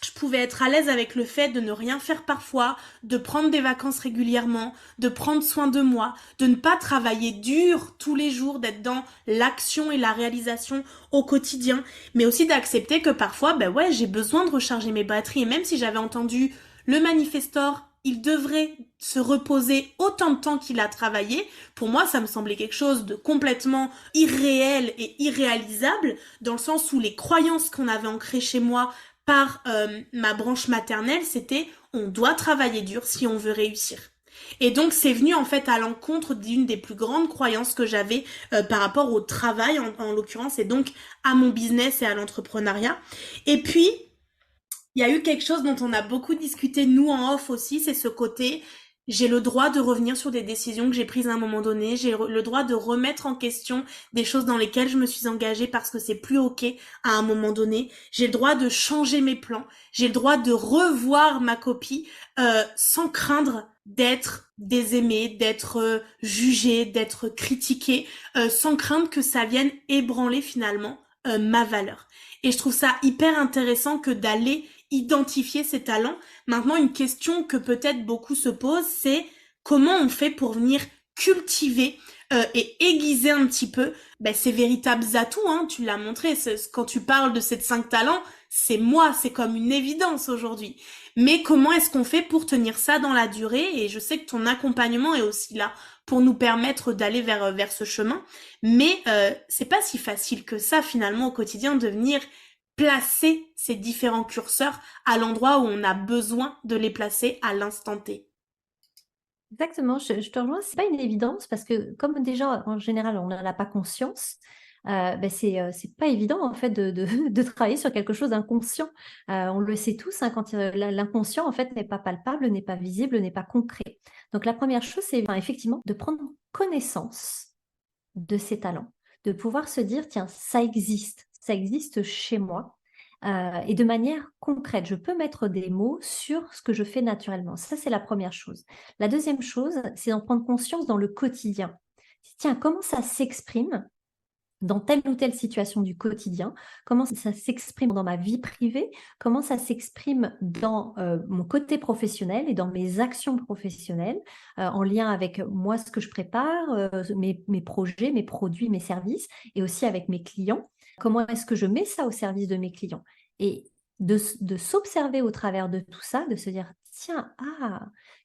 je pouvais être à l'aise avec le fait de ne rien faire parfois, de prendre des vacances régulièrement, de prendre soin de moi, de ne pas travailler dur tous les jours, d'être dans l'action et la réalisation au quotidien, mais aussi d'accepter que parfois, ben ouais, j'ai besoin de recharger mes batteries et même si j'avais entendu le manifestor, il devrait se reposer autant de temps qu'il a travaillé. Pour moi, ça me semblait quelque chose de complètement irréel et irréalisable, dans le sens où les croyances qu'on avait ancrées chez moi par ma branche maternelle, c'était on doit travailler dur si on veut réussir. Et donc c'est venu en fait à l'encontre d'une des plus grandes croyances que j'avais par rapport au travail en l'occurrence et donc à mon business et à l'entrepreneuriat. Et puis il y a eu quelque chose dont on a beaucoup discuté nous en off aussi, c'est ce côté j'ai le droit de revenir sur des décisions que j'ai prises à un moment donné, j'ai le droit de remettre en question des choses dans lesquelles je me suis engagée parce que c'est plus ok à un moment donné, j'ai le droit de changer mes plans, j'ai le droit de revoir ma copie sans craindre d'être désaimée, d'être jugée, d'être critiquée, sans craindre que ça vienne ébranler finalement ma valeur. Et je trouve ça hyper intéressant que d'aller identifier ses talents. Maintenant, une question que peut-être beaucoup se posent, c'est comment on fait pour venir cultiver et aiguiser un petit peu ces véritables atouts, hein, tu l'as montré, quand tu parles de ces 5 talents, c'est moi, c'est comme une évidence aujourd'hui. Mais comment est-ce qu'on fait pour tenir ça dans la durée? Et je sais que ton accompagnement est aussi là pour nous permettre d'aller vers ce chemin. Mais c'est pas si facile que ça finalement au quotidien de venir placer ces différents curseurs à l'endroit où on a besoin de les placer à l'instant T. Exactement, je te rejoins, c'est pas une évidence parce que comme déjà en général on n'en a pas conscience, c'est pas évident en fait de travailler sur quelque chose d'inconscient. On le sait tous, hein, quand l'inconscient en fait n'est pas palpable, n'est pas visible, n'est pas concret. Donc la première chose, c'est effectivement de prendre connaissance de ses talents, de pouvoir se dire, tiens, ça existe chez moi, et de manière concrète. Je peux mettre des mots sur ce que je fais naturellement. Ça, c'est la première chose. La deuxième chose, c'est d'en prendre conscience dans le quotidien. Tiens, comment ça s'exprime dans telle ou telle situation du quotidien, comment ça s'exprime dans ma vie privée, comment ça s'exprime dans mon côté professionnel et dans mes actions professionnelles, en lien avec moi, ce que je prépare, mes projets, mes produits, mes services, et aussi avec mes clients. Comment est-ce que je mets ça au service de mes clients? Et de s'observer au travers de tout ça, de se dire, tiens,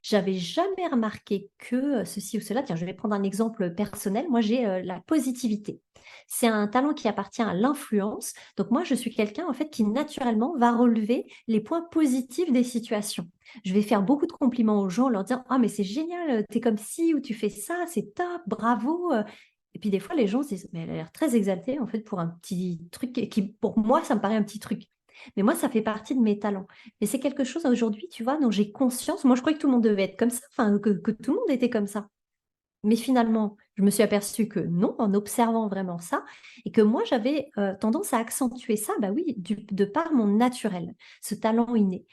j'avais jamais remarqué que ceci ou cela. Tiens, je vais prendre un exemple personnel. Moi, j'ai la positivité. C'est un talent qui appartient à l'influence. Donc moi, je suis quelqu'un en fait qui naturellement va relever les points positifs des situations. Je vais faire beaucoup de compliments aux gens en leur disant « Ah, mais c'est génial, t'es comme ci ou tu fais ça, c'est top, bravo !» Et puis des fois, les gens se disent « Mais elle a l'air très exaltée en fait pour un petit truc qui, pour moi, ça me paraît un petit truc. » Mais moi, ça fait partie de mes talents. Et c'est quelque chose aujourd'hui, tu vois, dont j'ai conscience. Moi, je croyais que tout le monde devait être comme ça, enfin, que tout le monde était comme ça. Mais finalement, je me suis aperçue que non, en observant vraiment ça, et que moi, j'avais tendance à accentuer ça, bah oui, de par mon naturel, ce talent inné.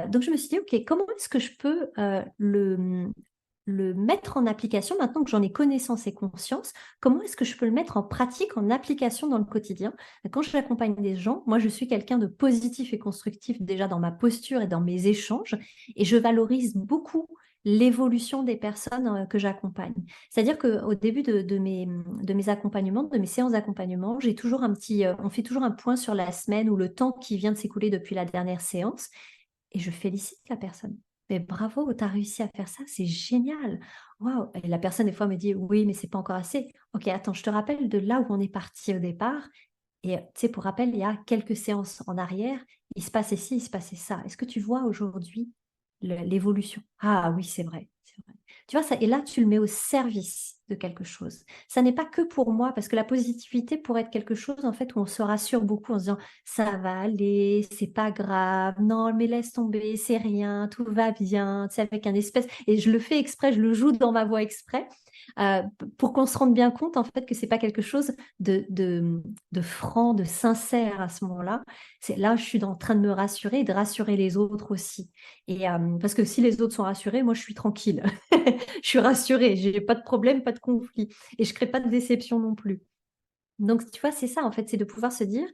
Donc, je me suis dit, OK, comment est-ce que je peux le mettre en application maintenant que j'en ai connaissance et conscience? Comment est-ce que je peux le mettre en pratique, en application dans le quotidien? Quand j'accompagne des gens, moi, je suis quelqu'un de positif et constructif déjà dans ma posture et dans mes échanges, et je valorise beaucoup l'évolution des personnes que j'accompagne. C'est-à-dire qu'au début de mes accompagnements, de mes séances d'accompagnement, j'ai toujours on fait toujours un point sur la semaine ou le temps qui vient de s'écouler depuis la dernière séance, et je félicite la personne. Mais bravo, tu as réussi à faire ça, c'est génial. Waouh! Et la personne, des fois, me dit, oui, mais c'est pas encore assez. Ok, attends, je te rappelle de là où on est parti au départ. Et tu sais, pour rappel, il y a quelques séances en arrière, il se passait ci, il se passait ça. Est-ce que tu vois aujourd'hui l'évolution? Ah oui, c'est vrai, c'est vrai. Tu vois, ça, et là, tu le mets au service de quelque chose. Ça n'est pas que pour moi, parce que la positivité pourrait être quelque chose, en fait, où on se rassure beaucoup en se disant, ça va aller, c'est pas grave, non, mais laisse tomber, c'est rien, tout va bien, tu sais, avec un espèce, et je le fais exprès, je le joue dans ma voix exprès, pour qu'on se rende bien compte, en fait, que c'est pas quelque chose de franc, de sincère à ce moment-là. C'est là, je suis en train de me rassurer et de rassurer les autres aussi. Et parce que si les autres sont rassurés, moi, je suis tranquille. Je suis rassurée, j'ai pas de problème, pas de conflit. Et je crée pas de déception non plus. Donc, tu vois, c'est ça, en fait, c'est de pouvoir se dire,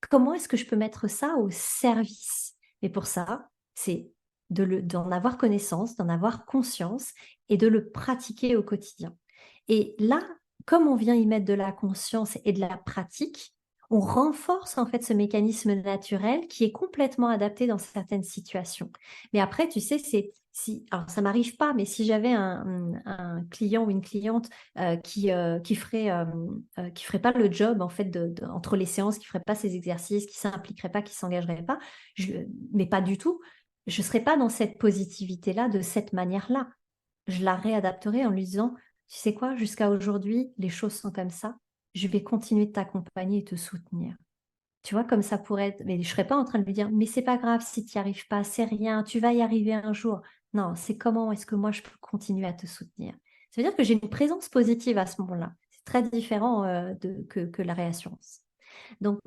comment est-ce que je peux mettre ça au service? Et pour ça, c'est d'en avoir connaissance, d'en avoir conscience et de le pratiquer au quotidien. Et là, comme on vient y mettre de la conscience et de la pratique, on renforce en fait ce mécanisme naturel qui est complètement adapté dans certaines situations. Mais après, tu sais, alors ça m'arrive pas, mais si j'avais un client ou une cliente qui ferait pas le job en fait entre les séances, qui ferait pas ces exercices, qui s'impliquerait pas, qui s'engagerait pas, mais pas du tout, je serais pas dans cette positivité-là de cette manière-là. Je la réadapterais en lui disant, tu sais quoi, jusqu'à aujourd'hui, les choses sont comme ça. Je vais continuer de t'accompagner et te soutenir. Tu vois, comme ça pourrait être, mais je ne serais pas en train de lui dire, mais c'est pas grave si tu n'y arrives pas, c'est rien, tu vas y arriver un jour. Non, c'est comment est-ce que moi je peux continuer à te soutenir. Ça veut dire que j'ai une présence positive à ce moment-là. C'est très différent que la réassurance. Donc,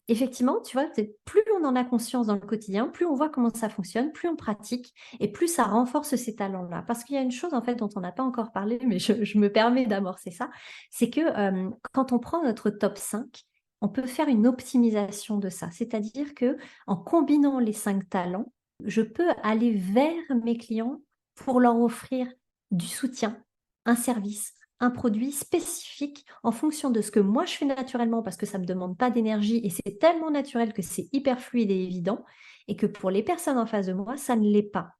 effectivement, tu vois, plus on en a conscience dans le quotidien, plus on voit comment ça fonctionne, plus on pratique et plus ça renforce ces talents-là. Parce qu'il y a une chose, en fait, dont on n'a pas encore parlé, mais je me permets d'amorcer ça, c'est que quand on prend notre top 5, on peut faire une optimisation de ça. C'est-à-dire que en combinant les 5 talents, je peux aller vers mes clients pour leur offrir du soutien, un service, un produit spécifique en fonction de ce que moi je fais naturellement parce que ça ne me demande pas d'énergie et c'est tellement naturel que c'est hyper fluide et évident et que pour les personnes en face de moi, ça ne l'est pas.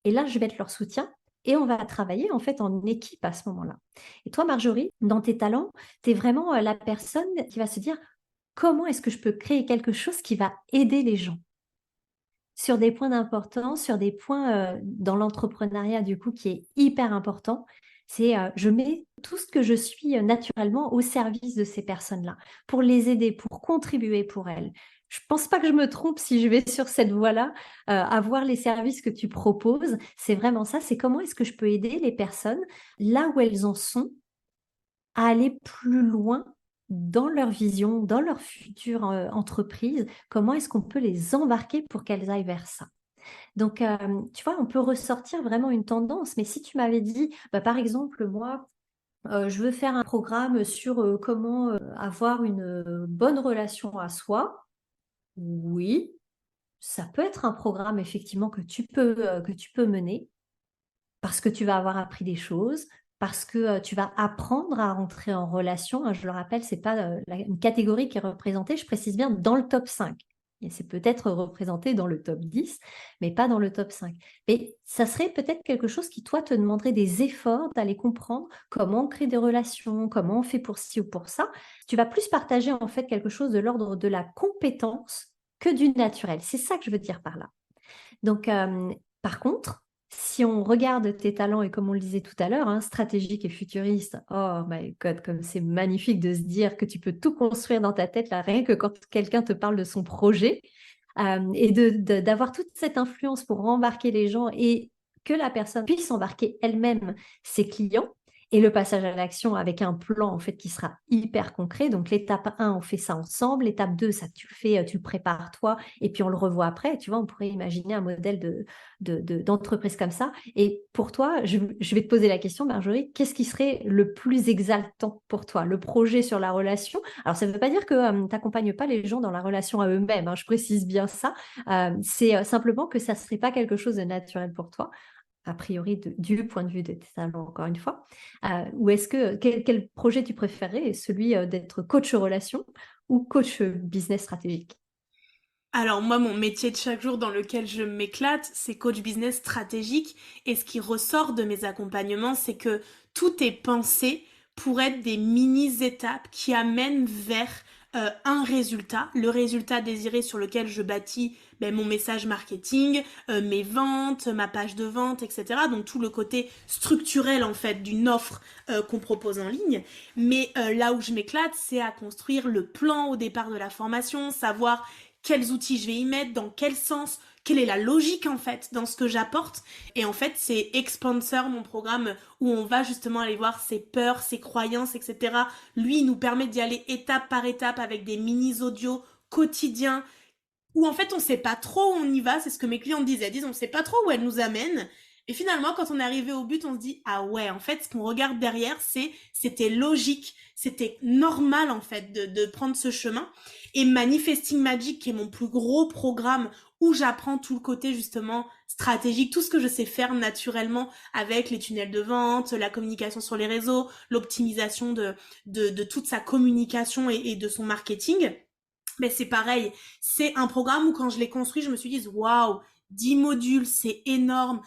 Et là, je vais être leur soutien et on va travailler en fait en équipe à ce moment-là. Et toi, Marjorie, dans tes talents, tu es vraiment la personne qui va se dire comment est-ce que je peux créer quelque chose qui va aider les gens sur des points d'importance, sur des points dans l'entrepreneuriat du coup qui est hyper important. C'est je mets tout ce que je suis naturellement au service de ces personnes-là pour les aider, pour contribuer pour elles. Je pense pas que je me trompe si je vais sur cette voie-là, avoir les services que tu proposes. C'est vraiment ça. C'est comment est-ce que je peux aider les personnes là où elles en sont à aller plus loin dans leur vision, dans leur future entreprise. Comment est-ce qu'on peut les embarquer pour qu'elles aillent vers ça? Donc, tu vois, on peut ressortir vraiment une tendance. Mais si tu m'avais dit, bah, par exemple, moi, je veux faire un programme sur comment avoir une bonne relation à soi, oui, ça peut être un programme effectivement que tu peux mener parce que tu vas avoir appris des choses, parce que tu vas apprendre à rentrer en relation. Hein, je le rappelle, c'est pas une catégorie qui est représentée, je précise bien, dans le top 5. Et c'est peut-être représenté dans le top 10, mais pas dans le top 5. Mais ça serait peut-être quelque chose qui, toi, te demanderait des efforts d'aller comprendre comment on crée des relations, comment on fait pour ci ou pour ça. Tu vas plus partager en fait quelque chose de l'ordre de la compétence que du naturel. C'est ça que je veux dire par là. Donc, par contre, si on regarde tes talents et comme on le disait tout à l'heure, hein, stratégique et futuriste, oh my God, comme c'est magnifique de se dire que tu peux tout construire dans ta tête, là, rien que quand quelqu'un te parle de son projet, et d'avoir toute cette influence pour embarquer les gens et que la personne puisse embarquer elle-même ses clients. Et le passage à l'action avec un plan en fait qui sera hyper concret. Donc l'étape 1, on fait ça ensemble. L'étape 2, ça tu le fais, tu le prépares toi et puis on le revoit après. Tu vois, on pourrait imaginer un modèle d'entreprise comme ça. Et pour toi, je vais te poser la question, Marjorie, qu'est-ce qui serait le plus exaltant pour toi? Le projet sur la relation? Alors ça ne veut pas dire que tu n'accompagnes pas les gens dans la relation à eux-mêmes, hein, je précise bien ça. C'est simplement que ça ne serait pas quelque chose de naturel pour toi a priori du point de vue de tes talents, encore une fois. Ou est-ce que quel projet tu préférerais? Celui d'être coach relation ou coach business stratégique? Alors moi, mon métier de chaque jour dans lequel je m'éclate, c'est coach business stratégique. Et ce qui ressort de mes accompagnements, c'est que tout est pensé pour être des mini-étapes qui amènent vers un résultat, le résultat désiré sur lequel je bâtis mon message marketing, mes ventes, ma page de vente, etc. Donc tout le côté structurel en fait d'une offre qu'on propose en ligne. Mais là où je m'éclate, c'est à construire le plan au départ de la formation, savoir quels outils je vais y mettre, dans quel sens, quelle est la logique en fait dans ce que j'apporte. Et en fait, c'est Expanser, mon programme où on va justement aller voir ses peurs, ses croyances, etc. Lui, il nous permet d'y aller étape par étape avec des mini-audios quotidiens où en fait on sait pas trop où on y va, c'est ce que mes clients disaient, on sait pas trop où elle nous amène. Et finalement, quand on est arrivé au but, on se dit ah ouais, en fait, ce qu'on regarde derrière, c'était logique, c'était normal en fait de prendre ce chemin. Et Manifesting Magic, qui est mon plus gros programme où j'apprends tout le côté justement stratégique, tout ce que je sais faire naturellement avec les tunnels de vente, la communication sur les réseaux, l'optimisation de toute sa communication et de son marketing. Mais c'est pareil, c'est un programme où quand je l'ai construit, je me suis dit waouh, 10 modules, c'est énorme.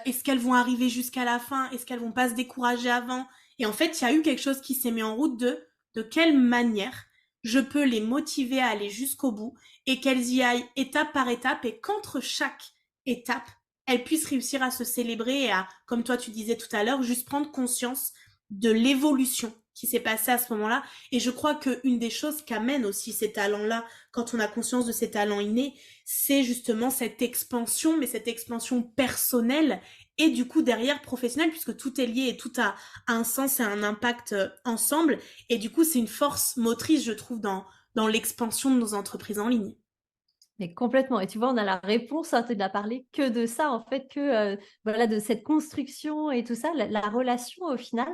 Est-ce qu'elles vont arriver jusqu'à la fin? Est-ce qu'elles vont pas se décourager avant? Et en fait, il y a eu quelque chose qui s'est mis en route de quelle manière je peux les motiver à aller jusqu'au bout et qu'elles y aillent étape par étape et qu'entre chaque étape, elles puissent réussir à se célébrer et à, comme toi tu disais tout à l'heure, juste prendre conscience de l'évolution qui s'est passée à ce moment-là. Et je crois qu'une des choses qu'amènent aussi ces talents-là, quand on a conscience de ces talents innés, c'est justement cette expansion, mais cette expansion personnelle et du coup derrière professionnelle, puisque tout est lié et tout a un sens et un impact ensemble. Et du coup, c'est une force motrice, je trouve, dans l'expansion de nos entreprises en ligne. Mais complètement. Et tu vois, on a la réponse, hein, tu n'as parlé que de ça, en fait, voilà, de cette construction et tout ça. La relation, au final,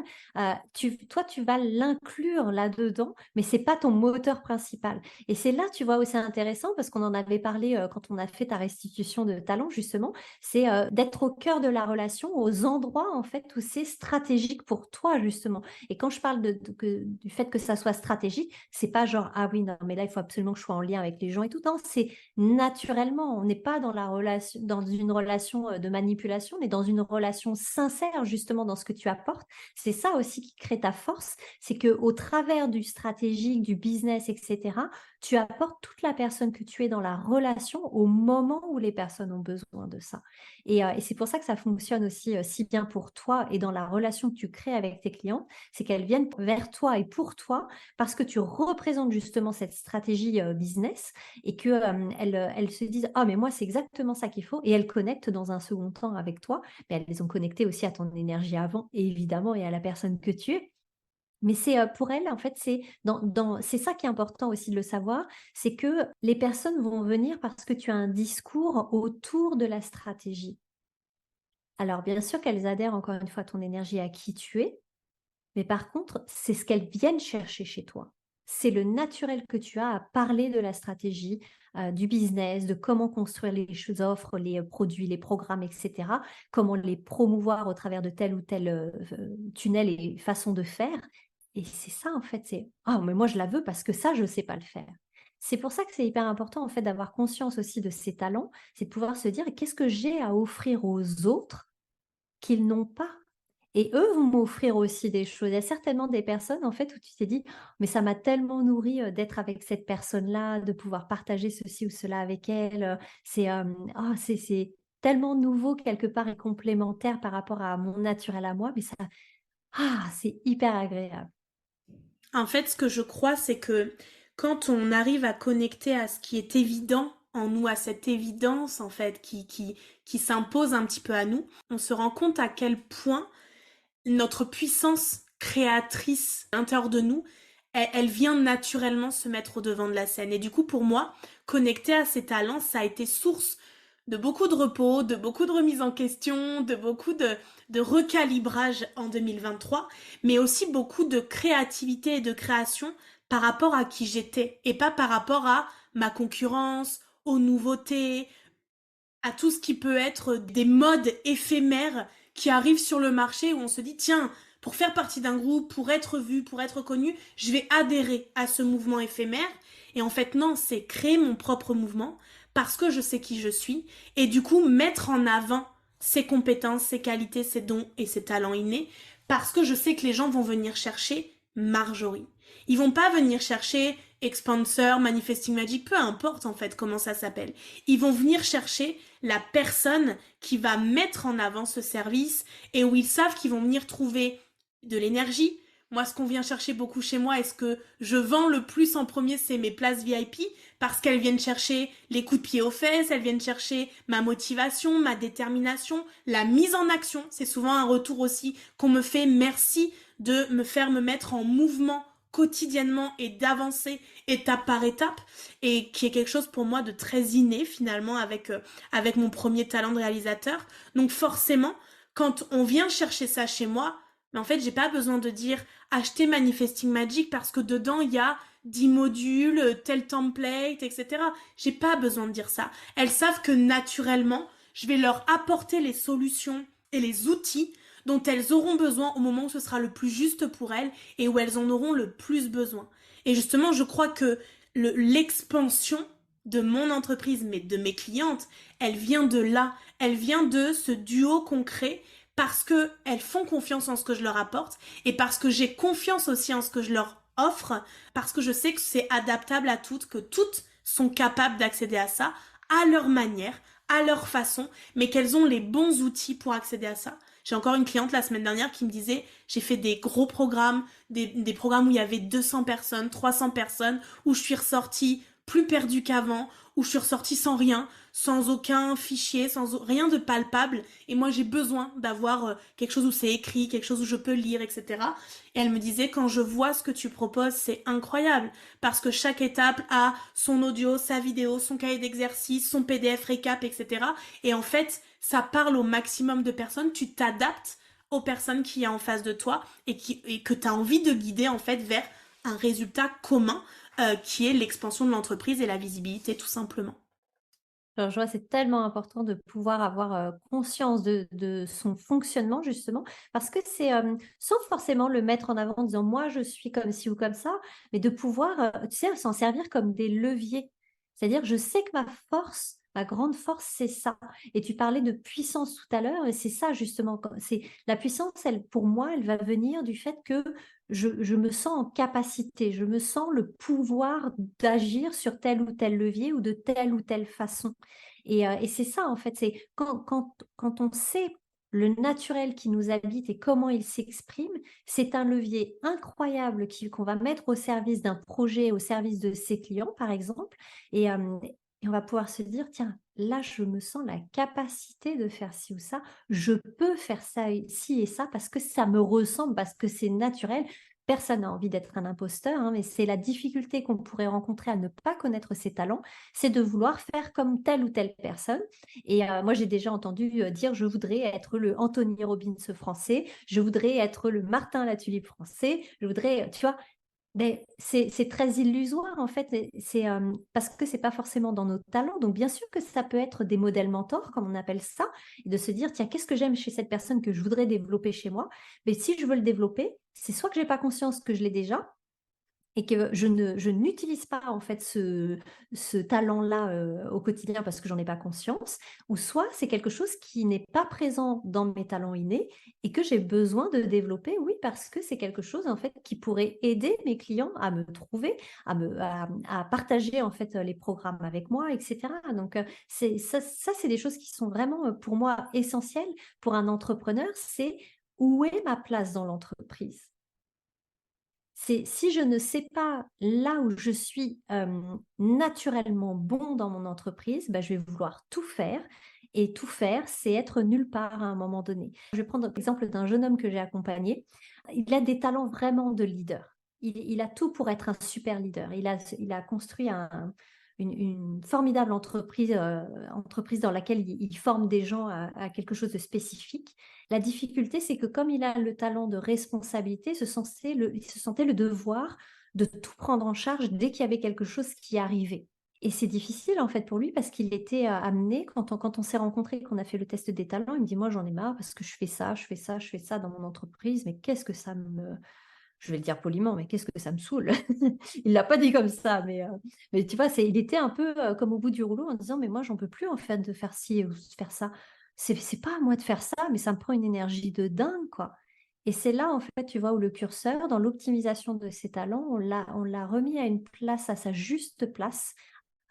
toi, tu vas l'inclure là-dedans, mais c'est pas ton moteur principal. Et c'est là, tu vois, où c'est intéressant parce qu'on en avait parlé quand on a fait ta restitution de talent, justement, c'est d'être au cœur de la relation, aux endroits, en fait, où c'est stratégique pour toi, justement. Et quand je parle du fait que ça soit stratégique, c'est pas genre, ah oui, non, mais là, il faut absolument que je sois en lien avec les gens et tout. Non, c'est naturellement. On n'est pas dans la relation, dans une relation de manipulation, mais dans une relation sincère, justement, dans ce que tu apportes. C'est ça aussi qui crée ta force, c'est que au travers du stratégique, du business, etc., tu apportes toute la personne que tu es dans la relation au moment où les personnes ont besoin de ça. Et c'est pour ça que ça fonctionne aussi si bien pour toi et dans la relation que tu crées avec tes clients, c'est qu'elles viennent vers toi et pour toi parce que tu représentes justement cette stratégie business et que elles se disent ah mais moi c'est exactement ça qu'il faut et elles connectent dans un second temps avec toi, mais elles ont connecté aussi à ton énergie avant et évidemment et à la personne que tu es. Mais c'est pour elles en fait c'est ça qui est important aussi de le savoir, c'est que les personnes vont venir parce que tu as un discours autour de la stratégie. Alors bien sûr qu'elles adhèrent encore une fois à ton énergie, à qui tu es, mais par contre, c'est ce qu'elles viennent chercher chez toi. C'est le naturel que tu as à parler de la stratégie, du business, de comment construire les offres, les produits, les programmes, etc. Comment les promouvoir au travers de tel ou tel tunnel et façon de faire. Et c'est ça, en fait, c'est ah, mais moi je la veux parce que ça, je ne sais pas le faire. C'est pour ça que c'est hyper important, en fait, d'avoir conscience aussi de ses talents, c'est de pouvoir se dire qu'est-ce que j'ai à offrir aux autres qu'ils n'ont pas et eux vont m'offrir aussi des choses. Il y a certainement des personnes, en fait, où tu t'es dit: «Mais ça m'a tellement nourri, d'être avec cette personne-là, de pouvoir partager ceci ou cela avec elle, c'est tellement nouveau quelque part et complémentaire par rapport à mon naturel à moi, mais ça c'est hyper agréable». En fait, ce que je crois, c'est que quand on arrive à connecter à ce qui est évident en nous, à cette évidence en fait qui s'impose un petit peu à nous, on se rend compte à quel point notre puissance créatrice à l'intérieur de nous, elle vient naturellement se mettre au devant de la scène. Et du coup, pour moi, connecter à ces talents, ça a été source de beaucoup de repos, de beaucoup de remise en question, de beaucoup de recalibrage en 2023, mais aussi beaucoup de créativité et de création par rapport à qui j'étais et pas par rapport à ma concurrence, aux nouveautés, à tout ce qui peut être des modes éphémères qui arrivent sur le marché où on se dit tiens, pour faire partie d'un groupe, pour être vu, pour être connu, je vais adhérer à ce mouvement éphémère. Et en fait non, c'est créer mon propre mouvement parce que je sais qui je suis et du coup mettre en avant ses compétences, ses qualités, ses dons et ses talents innés parce que je sais que les gens vont venir chercher Marjorie. Ils vont pas venir chercher Expanser, Manifesting Magic, peu importe en fait comment ça s'appelle. Ils vont venir chercher la personne qui va mettre en avant ce service et où ils savent qu'ils vont venir trouver de l'énergie. Moi, ce qu'on vient chercher beaucoup chez moi et ce que je vends le plus en premier, c'est mes places VIP parce qu'elles viennent chercher les coups de pied aux fesses, elles viennent chercher ma motivation, ma détermination, la mise en action. C'est souvent un retour aussi qu'on me fait. Merci de me faire me mettre en mouvement quotidiennement et d'avancer étape par étape et qui est quelque chose pour moi de très inné finalement avec mon premier talent de réalisateur. Donc forcément, quand on vient chercher ça chez moi, mais en fait, j'ai pas besoin de dire acheter Manifesting Magic parce que dedans il y a 10 modules, tel template, etc. J'ai pas besoin de dire ça. Elles savent que naturellement, je vais leur apporter les solutions et les outils dont elles auront besoin au moment où ce sera le plus juste pour elles et où elles en auront le plus besoin. Et justement, je crois que l'expansion de mon entreprise, mais de mes clientes, elle vient de là. Elle vient de ce duo concret parce que elles font confiance en ce que je leur apporte et parce que j'ai confiance aussi en ce que je leur offre, parce que je sais que c'est adaptable à toutes, que toutes sont capables d'accéder à ça à leur manière, à leur façon, mais qu'elles ont les bons outils pour accéder à ça. J'ai encore une cliente la semaine dernière qui me disait j'ai fait des gros programmes, des programmes où il y avait 200 personnes, 300 personnes, où je suis ressortie plus perdue qu'avant, où je suis ressortie sans rien, sans aucun fichier, sans rien de palpable. Et moi, j'ai besoin d'avoir quelque chose où c'est écrit, quelque chose où je peux lire, etc. Et elle me disait, quand je vois ce que tu proposes, c'est incroyable. Parce que chaque étape a son audio, sa vidéo, son cahier d'exercice, son PDF récap, etc. Et en fait, ça parle au maximum de personnes. Tu t'adaptes aux personnes qu'il y a en face de toi et que tu as envie de guider en fait vers un résultat commun qui est l'expansion de l'entreprise et la visibilité tout simplement. Alors, je vois, c'est tellement important de pouvoir avoir conscience de son fonctionnement, justement, parce que c'est, sans forcément le mettre en avant en disant, moi, je suis comme ci ou comme ça, mais de pouvoir, tu sais, s'en servir comme des leviers. C'est-à-dire, je sais que ma force, ma grande force, c'est ça. Et tu parlais de puissance tout à l'heure, et c'est ça, justement. C'est, la puissance, elle, pour moi, elle va venir du fait que je me sens en capacité, je me sens le pouvoir d'agir sur tel ou tel levier ou de telle ou telle façon. Et c'est ça, en fait, c'est quand on sait le naturel qui nous habite et comment il s'exprime, c'est un levier incroyable qu'on va mettre au service d'un projet, au service de ses clients, par exemple. Et on va pouvoir se dire, tiens, là, je me sens la capacité de faire ci ou ça. Je peux faire ça, ci et ça, parce que ça me ressemble, parce que c'est naturel. Personne n'a envie d'être un imposteur, hein, mais c'est la difficulté qu'on pourrait rencontrer à ne pas connaître ses talents, c'est de vouloir faire comme telle ou telle personne. Et moi, j'ai déjà entendu dire, je voudrais être le Anthony Robbins français, je voudrais être le Martin Latulippe français, je voudrais, tu vois, mais c'est très illusoire en fait, c'est parce que c'est pas forcément dans nos talents. Donc bien sûr que ça peut être des modèles mentors, comme on appelle ça, et de se dire tiens, qu'est-ce que j'aime chez cette personne que je voudrais développer chez moi? Mais si je veux le développer, c'est soit que j'ai pas conscience que je l'ai déjà, et que je n'utilise pas en fait ce talent-là au quotidien parce que j'en ai pas conscience, ou soit c'est quelque chose qui n'est pas présent dans mes talents innés et que j'ai besoin de développer, oui, parce que c'est quelque chose en fait qui pourrait aider mes clients à me trouver, à partager en fait les programmes avec moi, etc. Donc c'est ça c'est des choses qui sont vraiment pour moi essentielles pour un entrepreneur, c'est où est ma place dans l'entreprise? C'est si je ne sais pas là où je suis, naturellement bon dans mon entreprise, bah, je vais vouloir tout faire et tout faire, c'est être nulle part à un moment donné. Je vais prendre l'exemple d'un jeune homme que j'ai accompagné. Il a des talents vraiment de leader. Il a tout pour être un super leader. Il a construit une formidable entreprise dans laquelle il forme des gens à quelque chose de spécifique. La difficulté, c'est que comme il a le talent de responsabilité, il se sentait le devoir de tout prendre en charge dès qu'il y avait quelque chose qui arrivait. Et c'est difficile en fait pour lui parce qu'il était amené, quand on s'est rencontrés, qu'on a fait le test des talents, il me dit, moi j'en ai marre parce que je fais ça, je fais ça, je fais ça dans mon entreprise, mais qu'est-ce que ça me... Je vais le dire poliment, mais qu'est-ce que ça me saoule. Il l'a pas dit comme ça, mais tu vois, il était un peu comme au bout du rouleau en disant, mais moi j'en peux plus en fait de faire ci ou de faire ça. C'est pas à moi de faire ça, mais ça me prend une énergie de dingue, quoi. Et c'est là, en fait, tu vois, où le curseur, dans l'optimisation de ses talents, on l'a remis à une place, à sa juste place,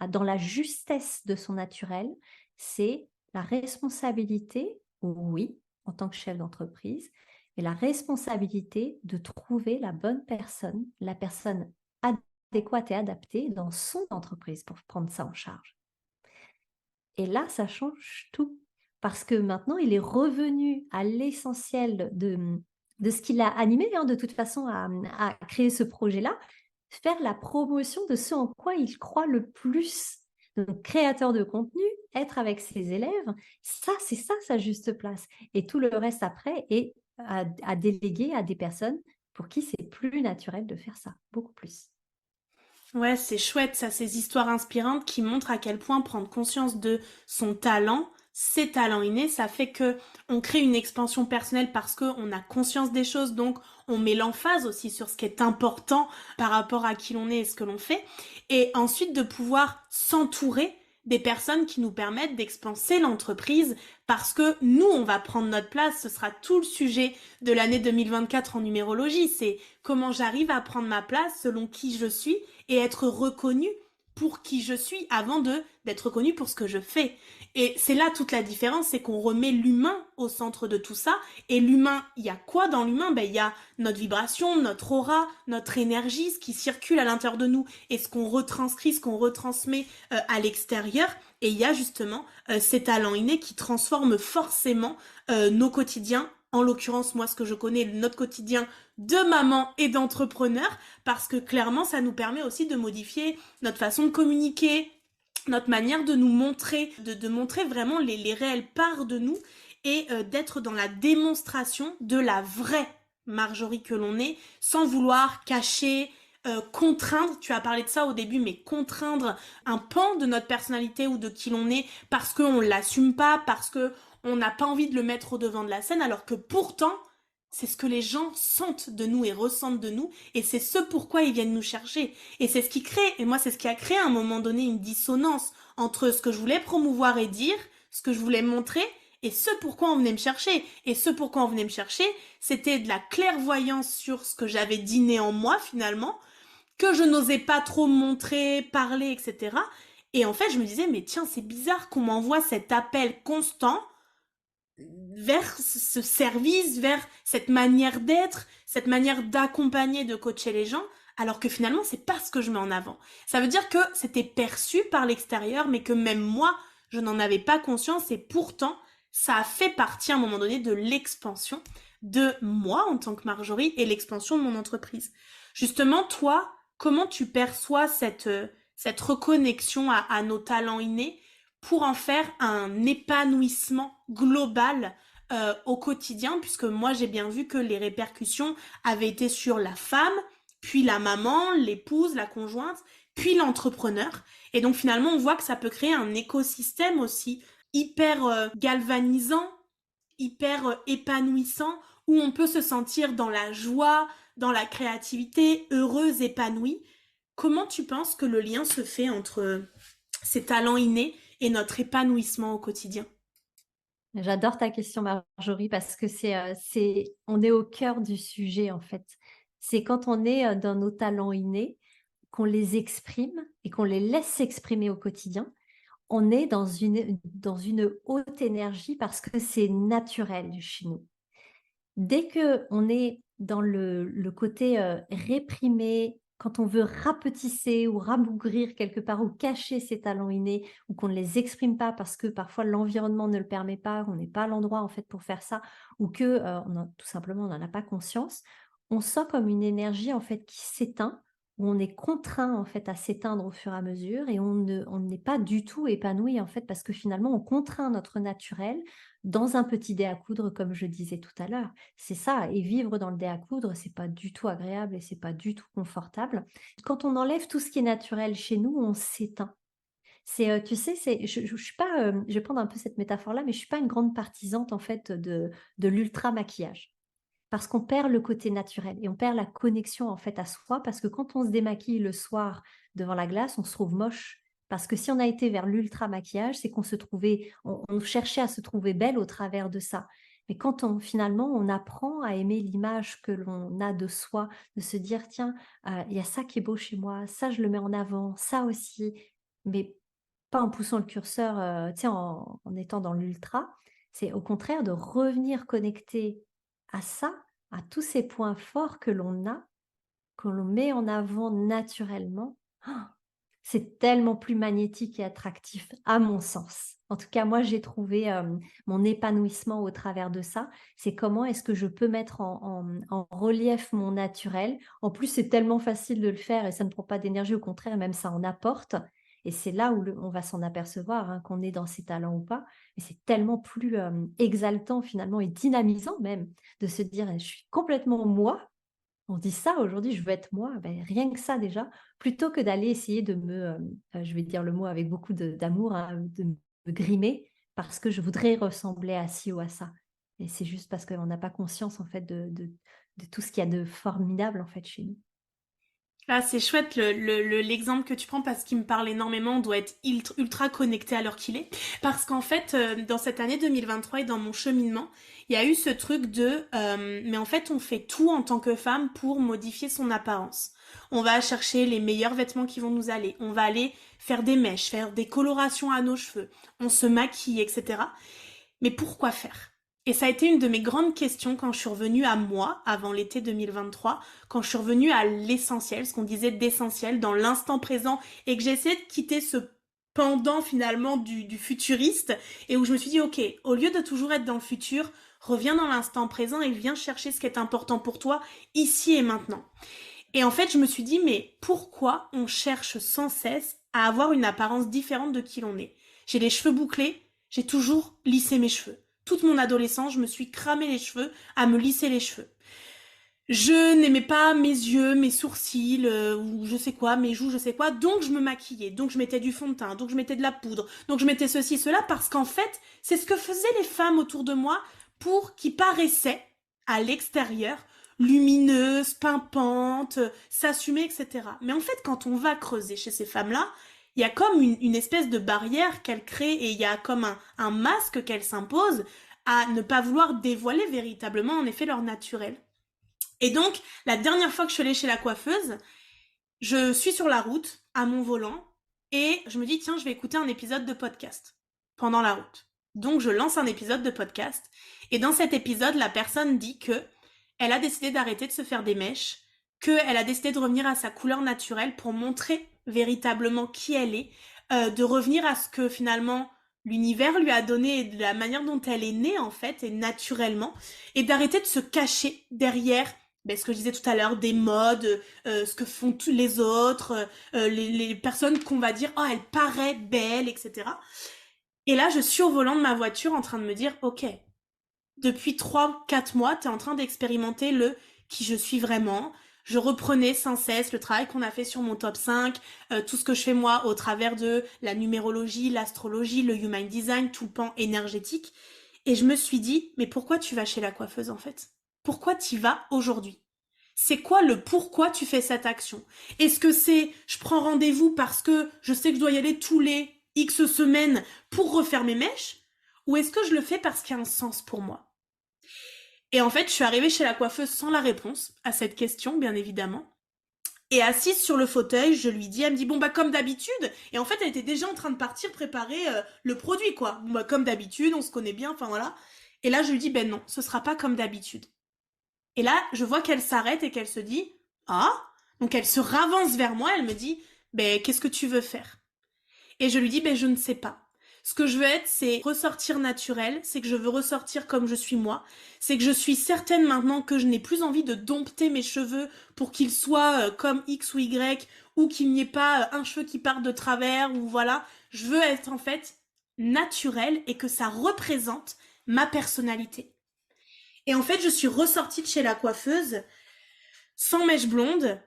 dans la justesse de son naturel. C'est la responsabilité, oui, en tant que chef d'entreprise, mais la responsabilité de trouver la personne adéquate et adaptée dans son entreprise pour prendre ça en charge. Et là, ça change tout. Parce que maintenant, il est revenu à l'essentiel de ce qu'il a animé, hein, de toute façon, à créer ce projet-là, faire la promotion de ce en quoi il croit le plus. Donc, créateur de contenu, être avec ses élèves, ça, c'est ça sa juste place. Et tout le reste après est à déléguer à des personnes pour qui c'est plus naturel de faire ça, beaucoup plus. Ouais, c'est chouette ça, ces histoires inspirantes qui montrent à quel point prendre conscience de son talent, ses talents innés, ça fait que on crée une expansion personnelle parce que on a conscience des choses, donc on met l'emphase aussi sur ce qui est important par rapport à qui l'on est et ce que l'on fait, et ensuite de pouvoir s'entourer des personnes qui nous permettent d'expanser l'entreprise parce que nous, on va prendre notre place, ce sera tout le sujet de l'année 2024 en numérologie, c'est comment j'arrive à prendre ma place selon qui je suis et être reconnue pour qui je suis avant d'être reconnue pour ce que je fais. Et c'est là toute la différence, c'est qu'on remet l'humain au centre de tout ça. Et l'humain, il y a quoi dans l'humain? Ben, il y a notre vibration, notre aura, notre énergie, ce qui circule à l'intérieur de nous et ce qu'on retranscrit, ce qu'on retransmet à l'extérieur. Et il y a justement ces talents innés qui transforment forcément nos quotidiens. En l'occurrence, moi, ce que je connais, notre quotidien de maman et d'entrepreneur, parce que clairement, ça nous permet aussi de modifier notre façon de communiquer, notre manière de nous montrer, de montrer vraiment les réelles parts de nous et d'être dans la démonstration de la vraie Marjorie que l'on est, sans vouloir cacher, contraindre, tu as parlé de ça au début, mais contraindre un pan de notre personnalité ou de qui l'on est parce qu'on l'assume pas, parce que on n'a pas envie de le mettre au devant de la scène, alors que pourtant, c'est ce que les gens sentent de nous et ressentent de nous, et c'est ce pourquoi ils viennent nous chercher. Et c'est ce qui crée, et moi c'est ce qui a créé à un moment donné une dissonance entre ce que je voulais promouvoir et dire, ce que je voulais montrer, et ce pourquoi on venait me chercher. Et ce pourquoi on venait me chercher, c'était de la clairvoyance sur ce que j'avais d'inné en moi finalement, que je n'osais pas trop montrer, parler, etc. Et en fait, je me disais, mais tiens, c'est bizarre qu'on m'envoie cet appel constant vers ce service, vers cette manière d'être, cette manière d'accompagner, de coacher les gens, alors que finalement, c'est pas ce que je mets en avant. Ça veut dire que c'était perçu par l'extérieur, mais que même moi, je n'en avais pas conscience, et pourtant, ça a fait partie à un moment donné de l'expansion de moi en tant que Marjorie et l'expansion de mon entreprise. Justement, toi, comment tu perçois cette reconnexion à nos talents innés pour en faire un épanouissement global au quotidien, puisque moi j'ai bien vu que les répercussions avaient été sur la femme, puis la maman, l'épouse, la conjointe, puis l'entrepreneur. Et donc finalement on voit que ça peut créer un écosystème aussi hyper galvanisant, hyper épanouissant, où on peut se sentir dans la joie, dans la créativité, heureuse, épanouie. Comment tu penses que le lien se fait entre ces talents innés et notre épanouissement au quotidien? J'adore ta question, Marjorie, parce que on est au cœur du sujet, en fait. C'est quand on est dans nos talents innés, qu'on les exprime et qu'on les laisse s'exprimer au quotidien, on est dans une haute énergie parce que c'est naturel chez nous. Dès que on est dans le côté réprimé, quand on veut rapetisser ou rabougrir quelque part ou cacher ses talents innés ou qu'on ne les exprime pas parce que parfois l'environnement ne le permet pas, on n'est pas à l'endroit en fait pour faire ça ou que tout simplement on n'en a pas conscience, on sent comme une énergie en fait qui s'éteint, où on est contraint en fait à s'éteindre au fur et à mesure et on n'est pas du tout épanoui en fait parce que finalement on contraint notre naturel dans un petit dé à coudre comme je disais tout à l'heure. C'est ça, et vivre dans le dé à coudre, c'est pas du tout agréable et c'est pas du tout confortable. Quand on enlève tout ce qui est naturel chez nous, on s'éteint. Tu sais, je suis pas, je vais prendre un peu cette métaphore-là, mais je suis pas une grande partisane en fait de l'ultra maquillage. Parce qu'on perd le côté naturel et on perd la connexion en fait à soi parce que quand on se démaquille le soir devant la glace, on se trouve moche. Parce que si on a été vers l'ultra maquillage, c'est on cherchait à se trouver belle au travers de ça. Mais quand finalement, on apprend à aimer l'image que l'on a de soi, de se dire, tiens, il y a ça qui est beau chez moi, ça je le mets en avant, ça aussi, mais pas en poussant le curseur, tu sais, en étant dans l'ultra. C'est au contraire de revenir connecter à ça, à tous ces points forts que l'on a, que l'on met en avant naturellement. Ah, c'est tellement plus magnétique et attractif, à mon sens. En tout cas, moi, j'ai trouvé mon épanouissement au travers de ça. C'est comment est-ce que je peux mettre en relief mon naturel. En plus, c'est tellement facile de le faire et ça ne prend pas d'énergie, au contraire, même ça en apporte. Et c'est là où on va s'en apercevoir, hein, qu'on est dans ses talents ou pas. Mais c'est tellement plus exaltant finalement et dynamisant même de se dire, je suis complètement moi. On dit ça aujourd'hui, je veux être moi, ben, rien que ça déjà, plutôt que d'aller essayer je vais dire le mot avec beaucoup d'amour, hein, de me grimer parce que je voudrais ressembler à ci ou à ça. Et c'est juste parce qu'on n'a pas conscience en fait de tout ce qu'il y a de formidable en fait chez nous. Là, c'est chouette l'exemple que tu prends parce qu'il me parle énormément. On doit être ultra connecté à l'heure qu'il est. Parce qu'en fait, dans cette année 2023 et dans mon cheminement, il y a eu ce truc mais en fait, on fait tout en tant que femme pour modifier son apparence. On va chercher les meilleurs vêtements qui vont nous aller. On va aller faire des mèches, faire des colorations à nos cheveux. On se maquille, etc. Mais pourquoi faire? Et ça a été une de mes grandes questions quand je suis revenue à moi, avant l'été 2023, quand je suis revenue à l'essentiel, ce qu'on disait d'essentiel, dans l'instant présent, et que j'ai essayé de quitter ce pendant finalement du futuriste, et où je me suis dit, ok, au lieu de toujours être dans le futur, reviens dans l'instant présent et viens chercher ce qui est important pour toi, ici et maintenant. Et en fait, je me suis dit, mais pourquoi on cherche sans cesse à avoir une apparence différente de qui l'on est? J'ai les cheveux bouclés, j'ai toujours lissé mes cheveux. Toute mon adolescence, je me suis cramé les cheveux à me lisser les cheveux. Je n'aimais pas mes yeux, mes sourcils, ou je sais quoi, mes joues, je sais quoi, donc je me maquillais, donc je mettais du fond de teint, donc je mettais de la poudre, donc je mettais ceci, cela, parce qu'en fait, c'est ce que faisaient les femmes autour de moi pour qui paraissaient, à l'extérieur, lumineuses, pimpantes, s'assumer, etc. Mais en fait, quand on va creuser chez ces femmes-là, il y a comme une espèce de barrière qu'elles créent et il y a comme un masque qu'elles s'imposent à ne pas vouloir dévoiler véritablement, en effet, leur naturel. Et donc, la dernière fois que je suis allée chez la coiffeuse, je suis sur la route, à mon volant, et je me dis, tiens, je vais écouter un épisode de podcast pendant la route. Donc, je lance un épisode de podcast, et dans cet épisode, la personne dit que elle a décidé d'arrêter de se faire des mèches, qu'elle a décidé de revenir à sa couleur naturelle pour montrer véritablement qui elle est, de revenir à ce que finalement l'univers lui a donné et de la manière dont elle est née en fait, et naturellement, et d'arrêter de se cacher derrière ce que je disais tout à l'heure, des modes, ce que font tous les autres, les personnes qu'on va dire, oh, elle paraît belle, etc. Et là, je suis au volant de ma voiture en train de me dire, ok, depuis 3, 4 mois, t'es en train d'expérimenter le qui je suis vraiment. Je reprenais sans cesse le travail qu'on a fait sur mon top 5, tout ce que je fais moi au travers de la numérologie, l'astrologie, le human design, tout le pan énergétique. Et je me suis dit, mais pourquoi tu vas chez la coiffeuse en fait? Pourquoi tu vas aujourd'hui? C'est quoi le pourquoi tu fais cette action? Est-ce que c'est je prends rendez-vous parce que je sais que je dois y aller tous les X semaines pour refaire mes mèches? Ou est-ce que je le fais parce qu'il y a un sens pour moi? Et en fait, je suis arrivée chez la coiffeuse sans la réponse à cette question, bien évidemment. Et assise sur le fauteuil, je lui dis, elle me dit, bon bah comme d'habitude. Et en fait, elle était déjà en train de partir préparer le produit, quoi. Bon bah comme d'habitude, on se connaît bien, enfin voilà. Et là, je lui dis, ben non, ce sera pas comme d'habitude. Et là, je vois qu'elle s'arrête et qu'elle se dit, ah. Donc elle se ravance vers moi, elle me dit, ben qu'est-ce que tu veux faire? Et je lui dis, ben je ne sais pas. Ce que je veux être, c'est ressortir naturel, c'est que je veux ressortir comme je suis moi, c'est que je suis certaine maintenant que je n'ai plus envie de dompter mes cheveux pour qu'ils soient comme X ou Y, ou qu'il n'y ait pas un cheveu qui part de travers, ou voilà. Je veux être en fait naturel et que ça représente ma personnalité. Et en fait, je suis ressortie de chez la coiffeuse sans mèche blonde,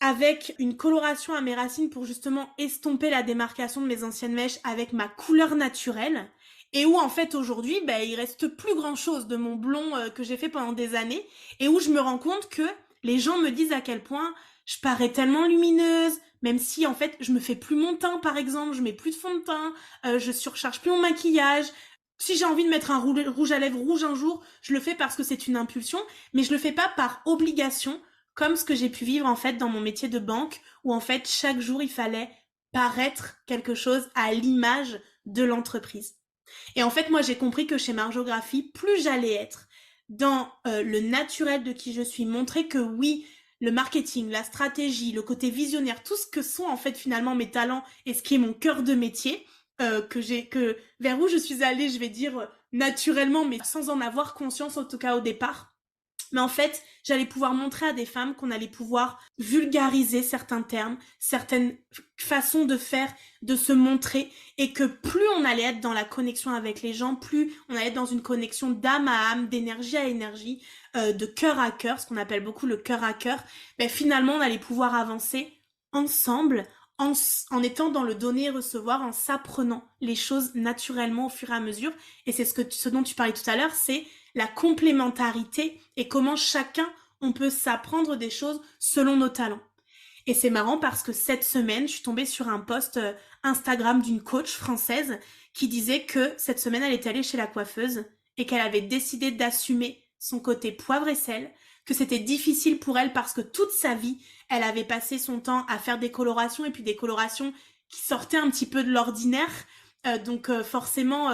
avec une coloration à mes racines pour justement estomper la démarcation de mes anciennes mèches avec ma couleur naturelle, et où en fait aujourd'hui, il reste plus grand chose de mon blond que j'ai fait pendant des années, et où je me rends compte que les gens me disent à quel point je parais tellement lumineuse, même si en fait je me fais plus mon teint par exemple, je mets plus de fond de teint, je surcharge plus mon maquillage. Si j'ai envie de mettre un rouge à lèvres rouge un jour, je le fais parce que c'est une impulsion, mais je le fais pas par obligation, comme ce que j'ai pu vivre en fait dans mon métier de banque, où en fait chaque jour il fallait paraître quelque chose à l'image de l'entreprise. Et en fait moi j'ai compris que chez Marjographie, plus j'allais être dans le naturel de qui je suis, montrer que oui, le marketing, la stratégie, le côté visionnaire, tout ce que sont en fait finalement mes talents et ce qui est mon cœur de métier, que vers où je suis allée, je vais dire naturellement, mais sans en avoir conscience en tout cas au départ. Mais en fait, j'allais pouvoir montrer à des femmes qu'on allait pouvoir vulgariser certains termes, certaines façons de faire, de se montrer, et que plus on allait être dans la connexion avec les gens, plus on allait être dans une connexion d'âme à âme, d'énergie à énergie, de cœur à cœur, ce qu'on appelle beaucoup le cœur à cœur, finalement on allait pouvoir avancer ensemble, en étant dans le donner et recevoir, en s'apprenant les choses naturellement au fur et à mesure. Et c'est ce dont tu parlais tout à l'heure, c'est la complémentarité et comment chacun, on peut s'apprendre des choses selon nos talents. Et c'est marrant parce que cette semaine, je suis tombée sur un post Instagram d'une coach française qui disait que cette semaine, elle était allée chez la coiffeuse et qu'elle avait décidé d'assumer son côté poivre et sel, que c'était difficile pour elle parce que toute sa vie, elle avait passé son temps à faire des colorations et puis des colorations qui sortaient un petit peu de l'ordinaire. Forcément,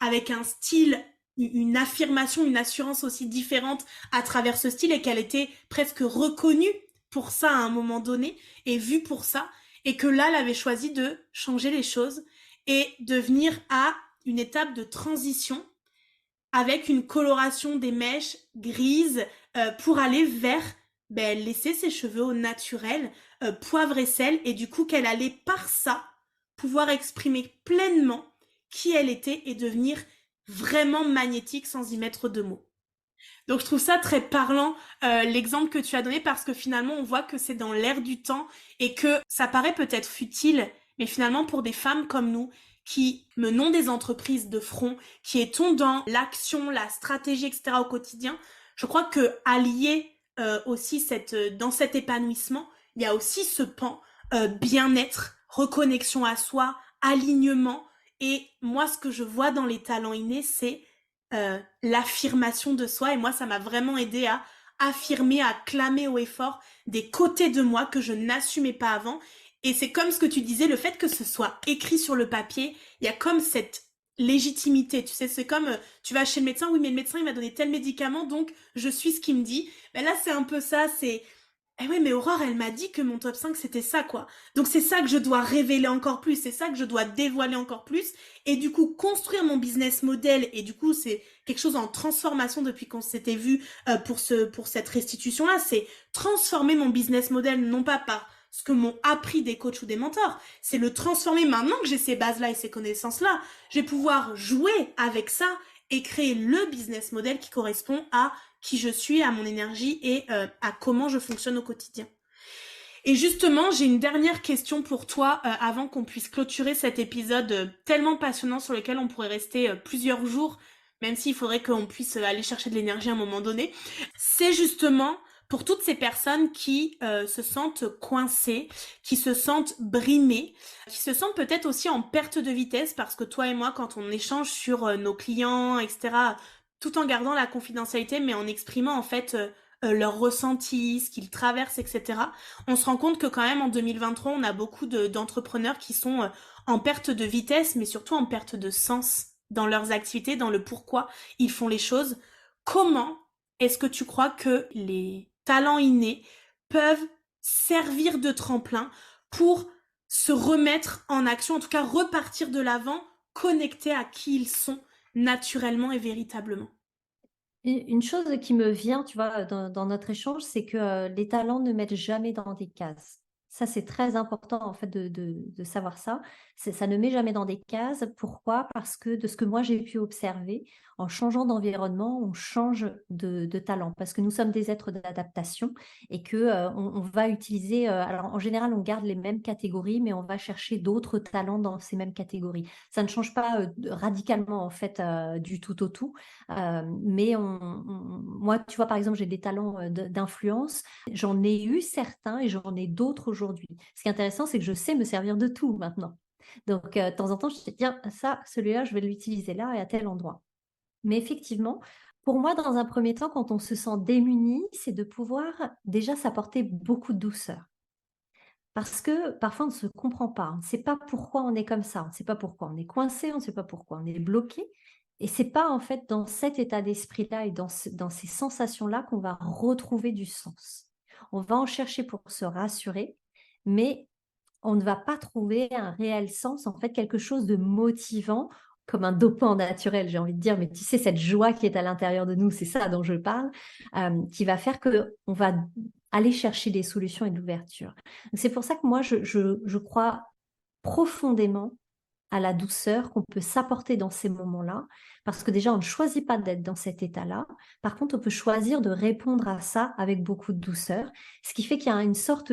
avec un style, une affirmation, une assurance aussi différente à travers ce style et qu'elle était presque reconnue pour ça à un moment donné et vue pour ça et que là, elle avait choisi de changer les choses et de venir à une étape de transition avec une coloration des mèches grises pour aller vers laisser ses cheveux au naturel, poivre et sel, et du coup qu'elle allait par ça pouvoir exprimer pleinement qui elle était et devenir vraiment magnétique sans y mettre de mots. Donc je trouve ça très parlant, l'exemple que tu as donné, parce que finalement on voit que c'est dans l'air du temps et que ça paraît peut-être futile, mais finalement pour des femmes comme nous, qui menons des entreprises de front, qui étons dans l'action, la stratégie, etc. au quotidien, je crois que allier aussi dans cet épanouissement, il y a aussi ce pan bien-être, reconnexion à soi, alignement. Et moi, ce que je vois dans les talents innés, c'est l'affirmation de soi. Et moi, ça m'a vraiment aidé à affirmer, à clamer haut et fort des côtés de moi que je n'assumais pas avant. Et c'est comme ce que tu disais, le fait que ce soit écrit sur le papier, il y a comme cette légitimité, tu sais, c'est comme tu vas chez le médecin, oui mais le médecin il m'a donné tel médicament donc je suis ce qu'il me dit. Ben là c'est un peu ça, c'est eh ouais, mais Aurore, elle m'a dit que mon top 5 c'était ça, quoi. Donc c'est ça que je dois révéler encore plus, c'est ça que je dois dévoiler encore plus, et du coup construire mon business model, et du coup c'est quelque chose en transformation depuis qu'on s'était vu pour cette restitution-là, c'est transformer mon business model, non pas par ce que m'ont appris des coachs ou des mentors, c'est le transformer maintenant que j'ai ces bases-là et ces connaissances-là, je vais pouvoir jouer avec ça et créer le business model qui correspond à qui je suis, à mon énergie et à comment je fonctionne au quotidien. Et justement, j'ai une dernière question pour toi avant qu'on puisse clôturer cet épisode tellement passionnant sur lequel on pourrait rester plusieurs jours, même s'il faudrait qu'on puisse aller chercher de l'énergie à un moment donné. C'est justement pour toutes ces personnes qui se sentent coincées, qui se sentent brimées, qui se sentent peut-être aussi en perte de vitesse parce que toi et moi, quand on échange sur nos clients, etc., tout en gardant la confidentialité, mais en exprimant en fait leurs ressentis, ce qu'ils traversent, etc., on se rend compte que quand même en 2023, on a beaucoup d'entrepreneurs qui sont en perte de vitesse, mais surtout en perte de sens dans leurs activités, dans le pourquoi ils font les choses. Comment est-ce que tu crois que les talents innés peuvent servir de tremplin pour se remettre en action, en tout cas repartir de l'avant, connectés à qui ils sont naturellement et véritablement? Une chose qui me vient, tu vois, dans notre échange, c'est que les talents ne mettent jamais dans des cases. Ça, c'est très important, en fait, de savoir ça. Ça ne met jamais dans des cases. Pourquoi? Parce que de ce que moi, j'ai pu observer, en changeant d'environnement, on change de talent. Parce que nous sommes des êtres d'adaptation et que on va utiliser... alors, en général, on garde les mêmes catégories, mais on va chercher d'autres talents dans ces mêmes catégories. Ça ne change pas radicalement, en fait, du tout au tout. Mais moi, tu vois, par exemple, j'ai des talents d'influence. J'en ai eu certains et j'en ai d'autres aujourd'hui. Ce qui est intéressant, c'est que je sais me servir de tout maintenant. Donc, de temps en temps, je te dis, tiens, ça, celui-là, je vais l'utiliser là et à tel endroit. Mais effectivement, pour moi, dans un premier temps, quand on se sent démuni, c'est de pouvoir déjà s'apporter beaucoup de douceur. Parce que parfois, on ne se comprend pas. On ne sait pas pourquoi on est comme ça. On ne sait pas pourquoi on est coincé. On ne sait pas pourquoi on est bloqué. Et c'est pas en fait dans cet état d'esprit-là et dans ces sensations-là qu'on va retrouver du sens. On va en chercher pour se rassurer, mais on ne va pas trouver un réel sens, en fait, quelque chose de motivant, comme un dopant naturel, j'ai envie de dire, mais tu sais, cette joie qui est à l'intérieur de nous, c'est ça dont je parle, qui va faire qu'on va aller chercher des solutions et de l'ouverture. C'est pour ça que moi, je crois profondément à la douceur qu'on peut s'apporter dans ces moments-là, parce que déjà, on ne choisit pas d'être dans cet état-là. Par contre, on peut choisir de répondre à ça avec beaucoup de douceur, ce qui fait qu'il y a une sorte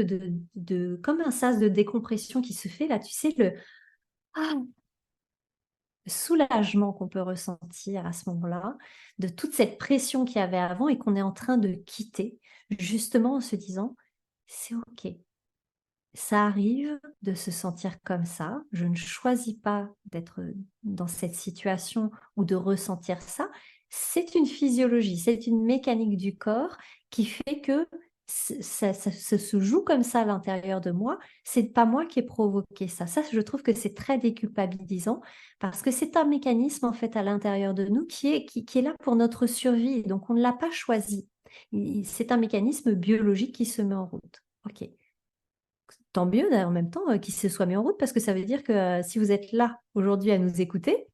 comme un sas de décompression qui se fait là, tu sais, ah, le soulagement qu'on peut ressentir à ce moment-là, de toute cette pression qu'il y avait avant et qu'on est en train de quitter, justement en se disant, c'est OK. Ça arrive de se sentir comme ça. Je ne choisis pas d'être dans cette situation ou de ressentir ça. C'est une physiologie, c'est une mécanique du corps qui fait que ça se joue comme ça à l'intérieur de moi. C'est pas moi qui ai provoqué ça. Ça, je trouve que c'est très déculpabilisant parce que c'est un mécanisme en fait à l'intérieur de nous qui est là pour notre survie. Donc on ne l'a pas choisi. C'est un mécanisme biologique qui se met en route. Ok. Tant mieux en même temps qu'il se soit mis en route parce que ça veut dire que si vous êtes là aujourd'hui à nous écouter,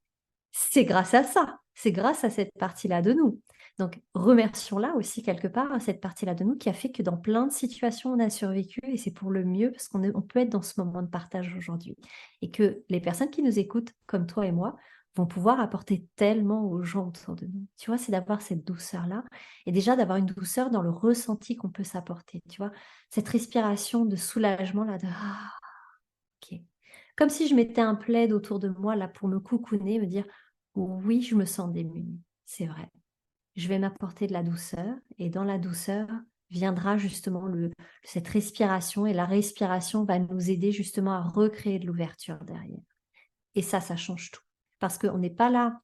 c'est grâce à ça, c'est grâce à cette partie-là de nous. Donc remercions-la aussi quelque part à cette partie-là de nous qui a fait que dans plein de situations on a survécu et c'est pour le mieux parce on peut être dans ce moment de partage aujourd'hui et que les personnes qui nous écoutent comme toi et moi vont pouvoir apporter tellement aux gens autour de nous. Tu vois, c'est d'avoir cette douceur-là et déjà d'avoir une douceur dans le ressenti qu'on peut s'apporter, tu vois, cette respiration de soulagement là de ah, ok. Comme si je mettais un plaid autour de moi là pour me coucouner, me dire oui, je me sens démunie, c'est vrai. Je vais m'apporter de la douceur et dans la douceur viendra justement cette respiration et la respiration va nous aider justement à recréer de l'ouverture derrière. Et ça change tout. Parce qu'on n'est pas là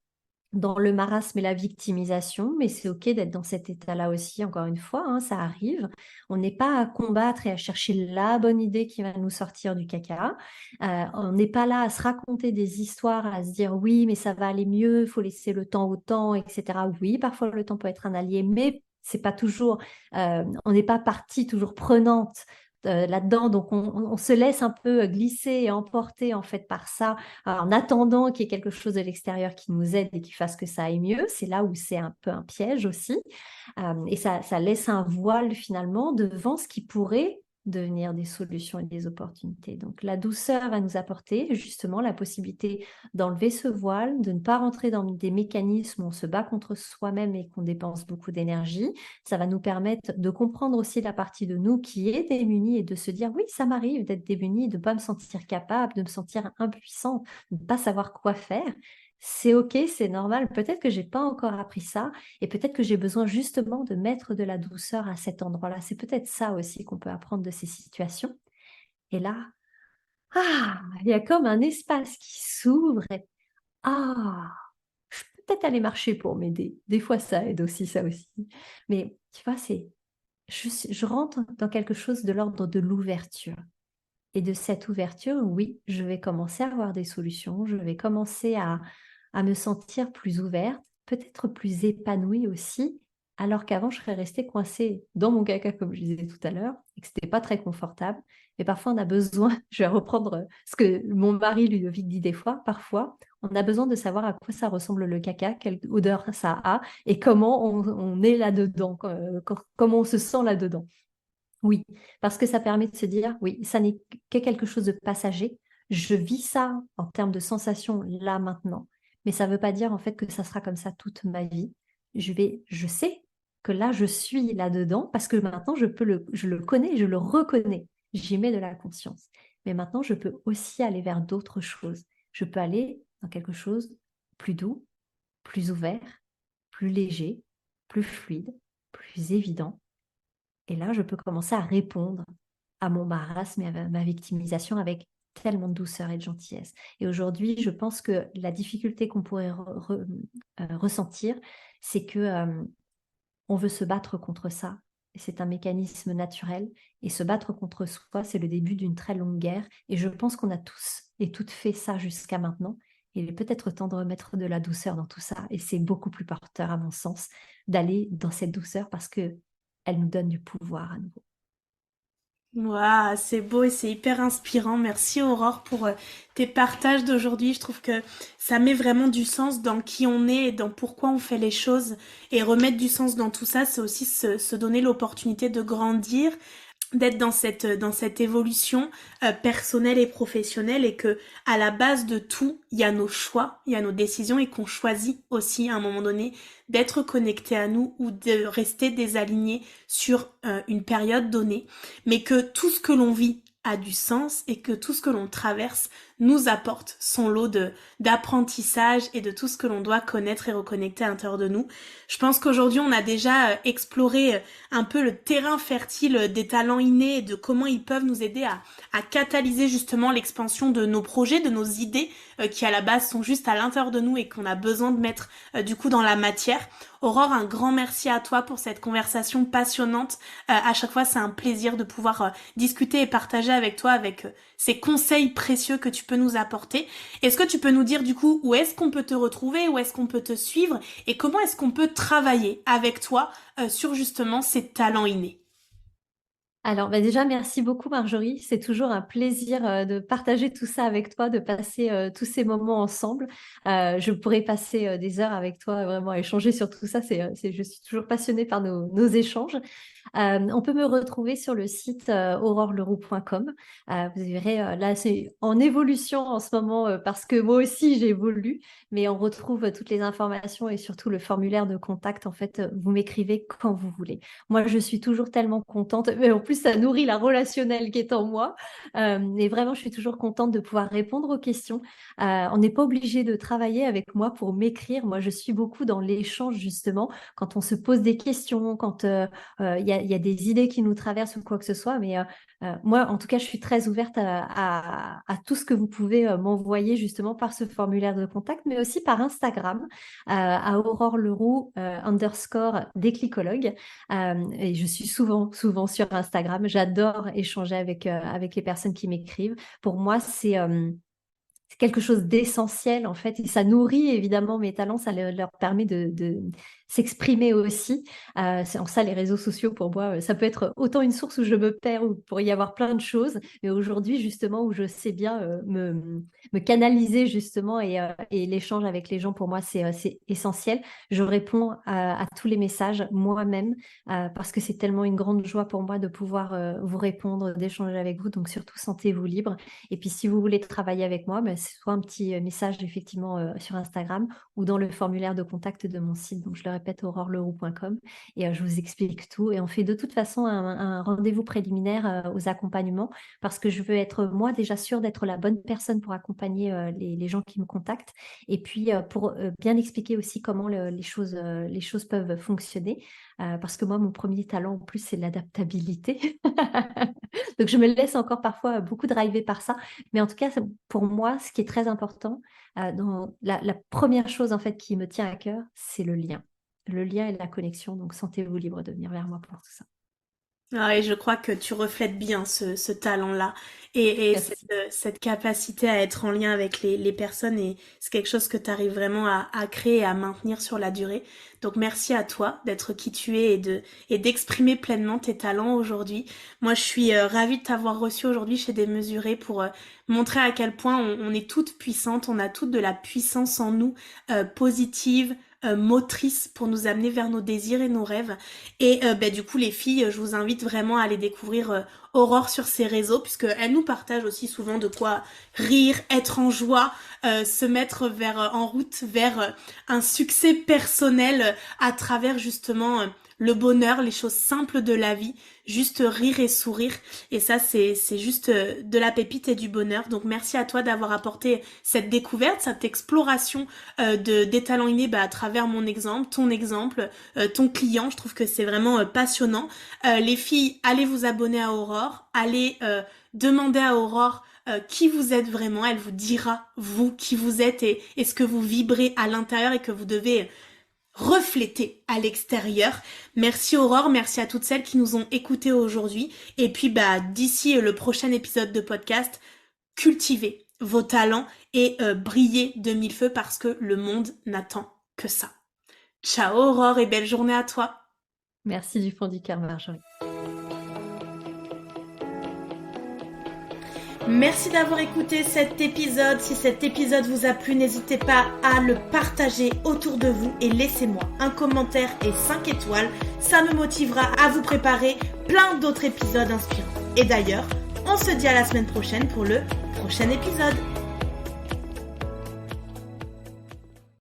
dans le marasme et la victimisation, mais c'est OK d'être dans cet état-là aussi, encore une fois, hein, ça arrive. On n'est pas à combattre et à chercher la bonne idée qui va nous sortir du caca. On n'est pas là à se raconter des histoires, à se dire oui, mais ça va aller mieux, il faut laisser le temps au temps, etc. Oui, parfois le temps peut être un allié, mais c'est pas toujours, on n'est pas partie toujours prenante là-dedans, donc on se laisse un peu glisser et emporter en fait par ça en attendant qu'il y ait quelque chose de l'extérieur qui nous aide et qui fasse que ça aille mieux. C'est là où c'est un peu un piège aussi. Et ça laisse un voile finalement devant ce qui pourrait devenir des solutions et des opportunités. Donc la douceur va nous apporter justement la possibilité d'enlever ce voile, de ne pas rentrer dans des mécanismes où on se bat contre soi-même et qu'on dépense beaucoup d'énergie. Ça va nous permettre de comprendre aussi la partie de nous qui est démunie et de se dire oui, ça m'arrive d'être démunie, de ne pas me sentir capable, de me sentir impuissante, de ne pas savoir quoi faire. C'est OK, c'est normal. Peut-être que j'ai pas encore appris ça et peut-être que j'ai besoin justement de mettre de la douceur à cet endroit-là. C'est peut-être ça aussi qu'on peut apprendre de ces situations. Et là, il y a comme un espace qui s'ouvre et je peux peut-être aller marcher pour m'aider. Des fois, ça aide aussi, ça aussi. Mais tu vois, je rentre dans quelque chose de l'ordre de l'ouverture. Et de cette ouverture, oui, je vais commencer à avoir des solutions, je vais commencer à me sentir plus ouverte, peut-être plus épanouie aussi, alors qu'avant, je serais restée coincée dans mon caca, comme je disais tout à l'heure, et que c'était pas très confortable. Mais parfois, on a besoin, je vais reprendre ce que mon mari Ludovic dit des fois, parfois, on a besoin de savoir à quoi ça ressemble le caca, quelle odeur ça a, et comment on est là-dedans, comment on se sent là-dedans. Oui, parce que ça permet de se dire, oui, ça n'est que quelque chose de passager. Je vis ça en termes de sensations là maintenant, mais ça ne veut pas dire en fait que ça sera comme ça toute ma vie. Je sais que là je suis là-dedans parce que maintenant je le connais, je le reconnais. J'y mets de la conscience. Mais maintenant je peux aussi aller vers d'autres choses. Je peux aller dans quelque chose plus doux, plus ouvert, plus léger, plus fluide, plus évident et là, je peux commencer à répondre à mon marasme et à ma victimisation avec tellement de douceur et de gentillesse. Et aujourd'hui, je pense que la difficulté qu'on pourrait ressentir, c'est que on veut se battre contre ça. Et c'est un mécanisme naturel. Et se battre contre soi, c'est le début d'une très longue guerre. Et je pense qu'on a tous et toutes fait ça jusqu'à maintenant. Il est peut-être temps de remettre de la douceur dans tout ça. Et c'est beaucoup plus porteur, à mon sens, d'aller dans cette douceur parce que elle nous donne du pouvoir à nouveau. Waouh, c'est beau et c'est hyper inspirant. Merci Aurore pour tes partages d'aujourd'hui. Je trouve que ça met vraiment du sens dans qui on est et dans pourquoi on fait les choses. Et remettre du sens dans tout ça, c'est aussi se donner l'opportunité de grandir, d'être dans cette évolution personnelle et professionnelle et que à la base de tout, il y a nos choix, il y a nos décisions et qu'on choisit aussi à un moment donné d'être connecté à nous ou de rester désaligné sur une période donnée, mais que tout ce que l'on vit a du sens et que tout ce que l'on traverse nous apporte son lot d'apprentissage et de tout ce que l'on doit connaître et reconnecter à l'intérieur de nous. Je pense qu'aujourd'hui, on a déjà exploré un peu le terrain fertile des talents innés et de comment ils peuvent nous aider à catalyser justement l'expansion de nos projets, de nos idées qui à la base sont juste à l'intérieur de nous et qu'on a besoin de mettre du coup dans la matière. Aurore, un grand merci à toi pour cette conversation passionnante. À chaque fois, c'est un plaisir de pouvoir discuter et partager avec toi avec ces conseils précieux que tu peux nous apporter. Est-ce que tu peux nous dire du coup où est-ce qu'on peut te retrouver, où est-ce qu'on peut te suivre et comment est-ce qu'on peut travailler avec toi sur justement ces talents innés? Alors, déjà, merci beaucoup, Marjorie. C'est toujours un plaisir de partager tout ça avec toi, de passer tous ces moments ensemble. Je pourrais passer des heures avec toi, vraiment à échanger sur tout ça. Je suis toujours passionnée par nos échanges. On peut me retrouver sur le site auroreleroux.com. Vous verrez, là, c'est en évolution en ce moment parce que moi aussi, j'évolue, mais on retrouve toutes les informations et surtout le formulaire de contact. En fait, vous m'écrivez quand vous voulez. Moi, je suis toujours tellement contente, mais en plus, ça nourrit la relationnelle qui est en moi. Et vraiment, je suis toujours contente de pouvoir répondre aux questions. On n'est pas obligé de travailler avec moi pour m'écrire. Moi, je suis beaucoup dans l'échange, justement, quand on se pose des questions, quand il y a des idées qui nous traversent ou quoi que ce soit. Mais moi, en tout cas, je suis très ouverte à tout ce que vous pouvez m'envoyer justement par ce formulaire de contact, mais aussi par Instagram, à Aurore Leroux _déclicologue. Et je suis souvent sur Instagram. J'adore échanger avec les personnes qui m'écrivent. Pour moi, c'est quelque chose d'essentiel en fait et ça nourrit évidemment mes talents, ça leur permet de s'exprimer aussi. C'est en ça les réseaux sociaux pour moi, ça peut être autant une source où je me perds, où il pourrait y avoir plein de choses, mais aujourd'hui justement où je sais bien me canaliser justement et l'échange avec les gens pour moi c'est essentiel. Je réponds à tous les messages moi-même parce que c'est tellement une grande joie pour moi de pouvoir vous répondre, d'échanger avec vous, donc surtout sentez-vous libre. Et puis si vous voulez travailler avec moi, c'est soit un petit message effectivement sur Instagram ou dans le formulaire de contact de mon site, donc je le répète, auroreleroux.com, et je vous explique tout. Et on fait de toute façon un rendez-vous préliminaire aux accompagnements parce que je veux être moi déjà sûre d'être la bonne personne pour accompagner les gens qui me contactent et puis pour bien expliquer aussi comment les choses peuvent fonctionner parce que moi, mon premier talent en plus, c'est l'adaptabilité. Donc, je me laisse encore parfois beaucoup driver par ça. Mais en tout cas, pour moi, ce qui est très important, la première chose en fait qui me tient à cœur, c'est le lien. Le lien et la connexion. Donc, sentez-vous libre de venir vers moi pour tout ça. Ah, et je crois que tu reflètes bien ce talent-là et cette capacité à être en lien avec les personnes et c'est quelque chose que tu arrives vraiment à créer et à maintenir sur la durée. Donc merci à toi d'être qui tu es et d'exprimer pleinement tes talents aujourd'hui. Moi je suis ravie de t'avoir reçu aujourd'hui chez Démesuré pour montrer à quel point on est toutes puissantes, on a toutes de la puissance en nous, positive, motrice pour nous amener vers nos désirs et nos rêves. Et du coup les filles, je vous invite vraiment à aller découvrir Aurore sur ses réseaux puisque elle nous partage aussi souvent de quoi rire, être en joie, se mettre en route vers un succès personnel à travers justement le bonheur, les choses simples de la vie, juste rire et sourire. Et ça, c'est juste de la pépite et du bonheur. Donc merci à toi d'avoir apporté cette découverte, cette exploration des talents innés à travers mon exemple, ton client. Je trouve que c'est vraiment passionnant. Les filles, allez vous abonner à Aurore, allez demander à Aurore qui vous êtes vraiment. Elle vous dira, vous, qui vous êtes et ce que vous vibrez à l'intérieur et que vous devez refléter à l'extérieur. Merci Aurore, merci à toutes celles qui nous ont écoutés aujourd'hui. Et puis d'ici le prochain épisode de podcast, cultivez vos talents et brillez de mille feux parce que le monde n'attend que ça. Ciao Aurore et belle journée à toi. Merci du fond du cœur, Marjorie. Merci d'avoir écouté cet épisode. Si cet épisode vous a plu, n'hésitez pas à le partager autour de vous et laissez-moi un commentaire et 5 étoiles. Ça me motivera à vous préparer plein d'autres épisodes inspirants. Et d'ailleurs, on se dit à la semaine prochaine pour le prochain épisode.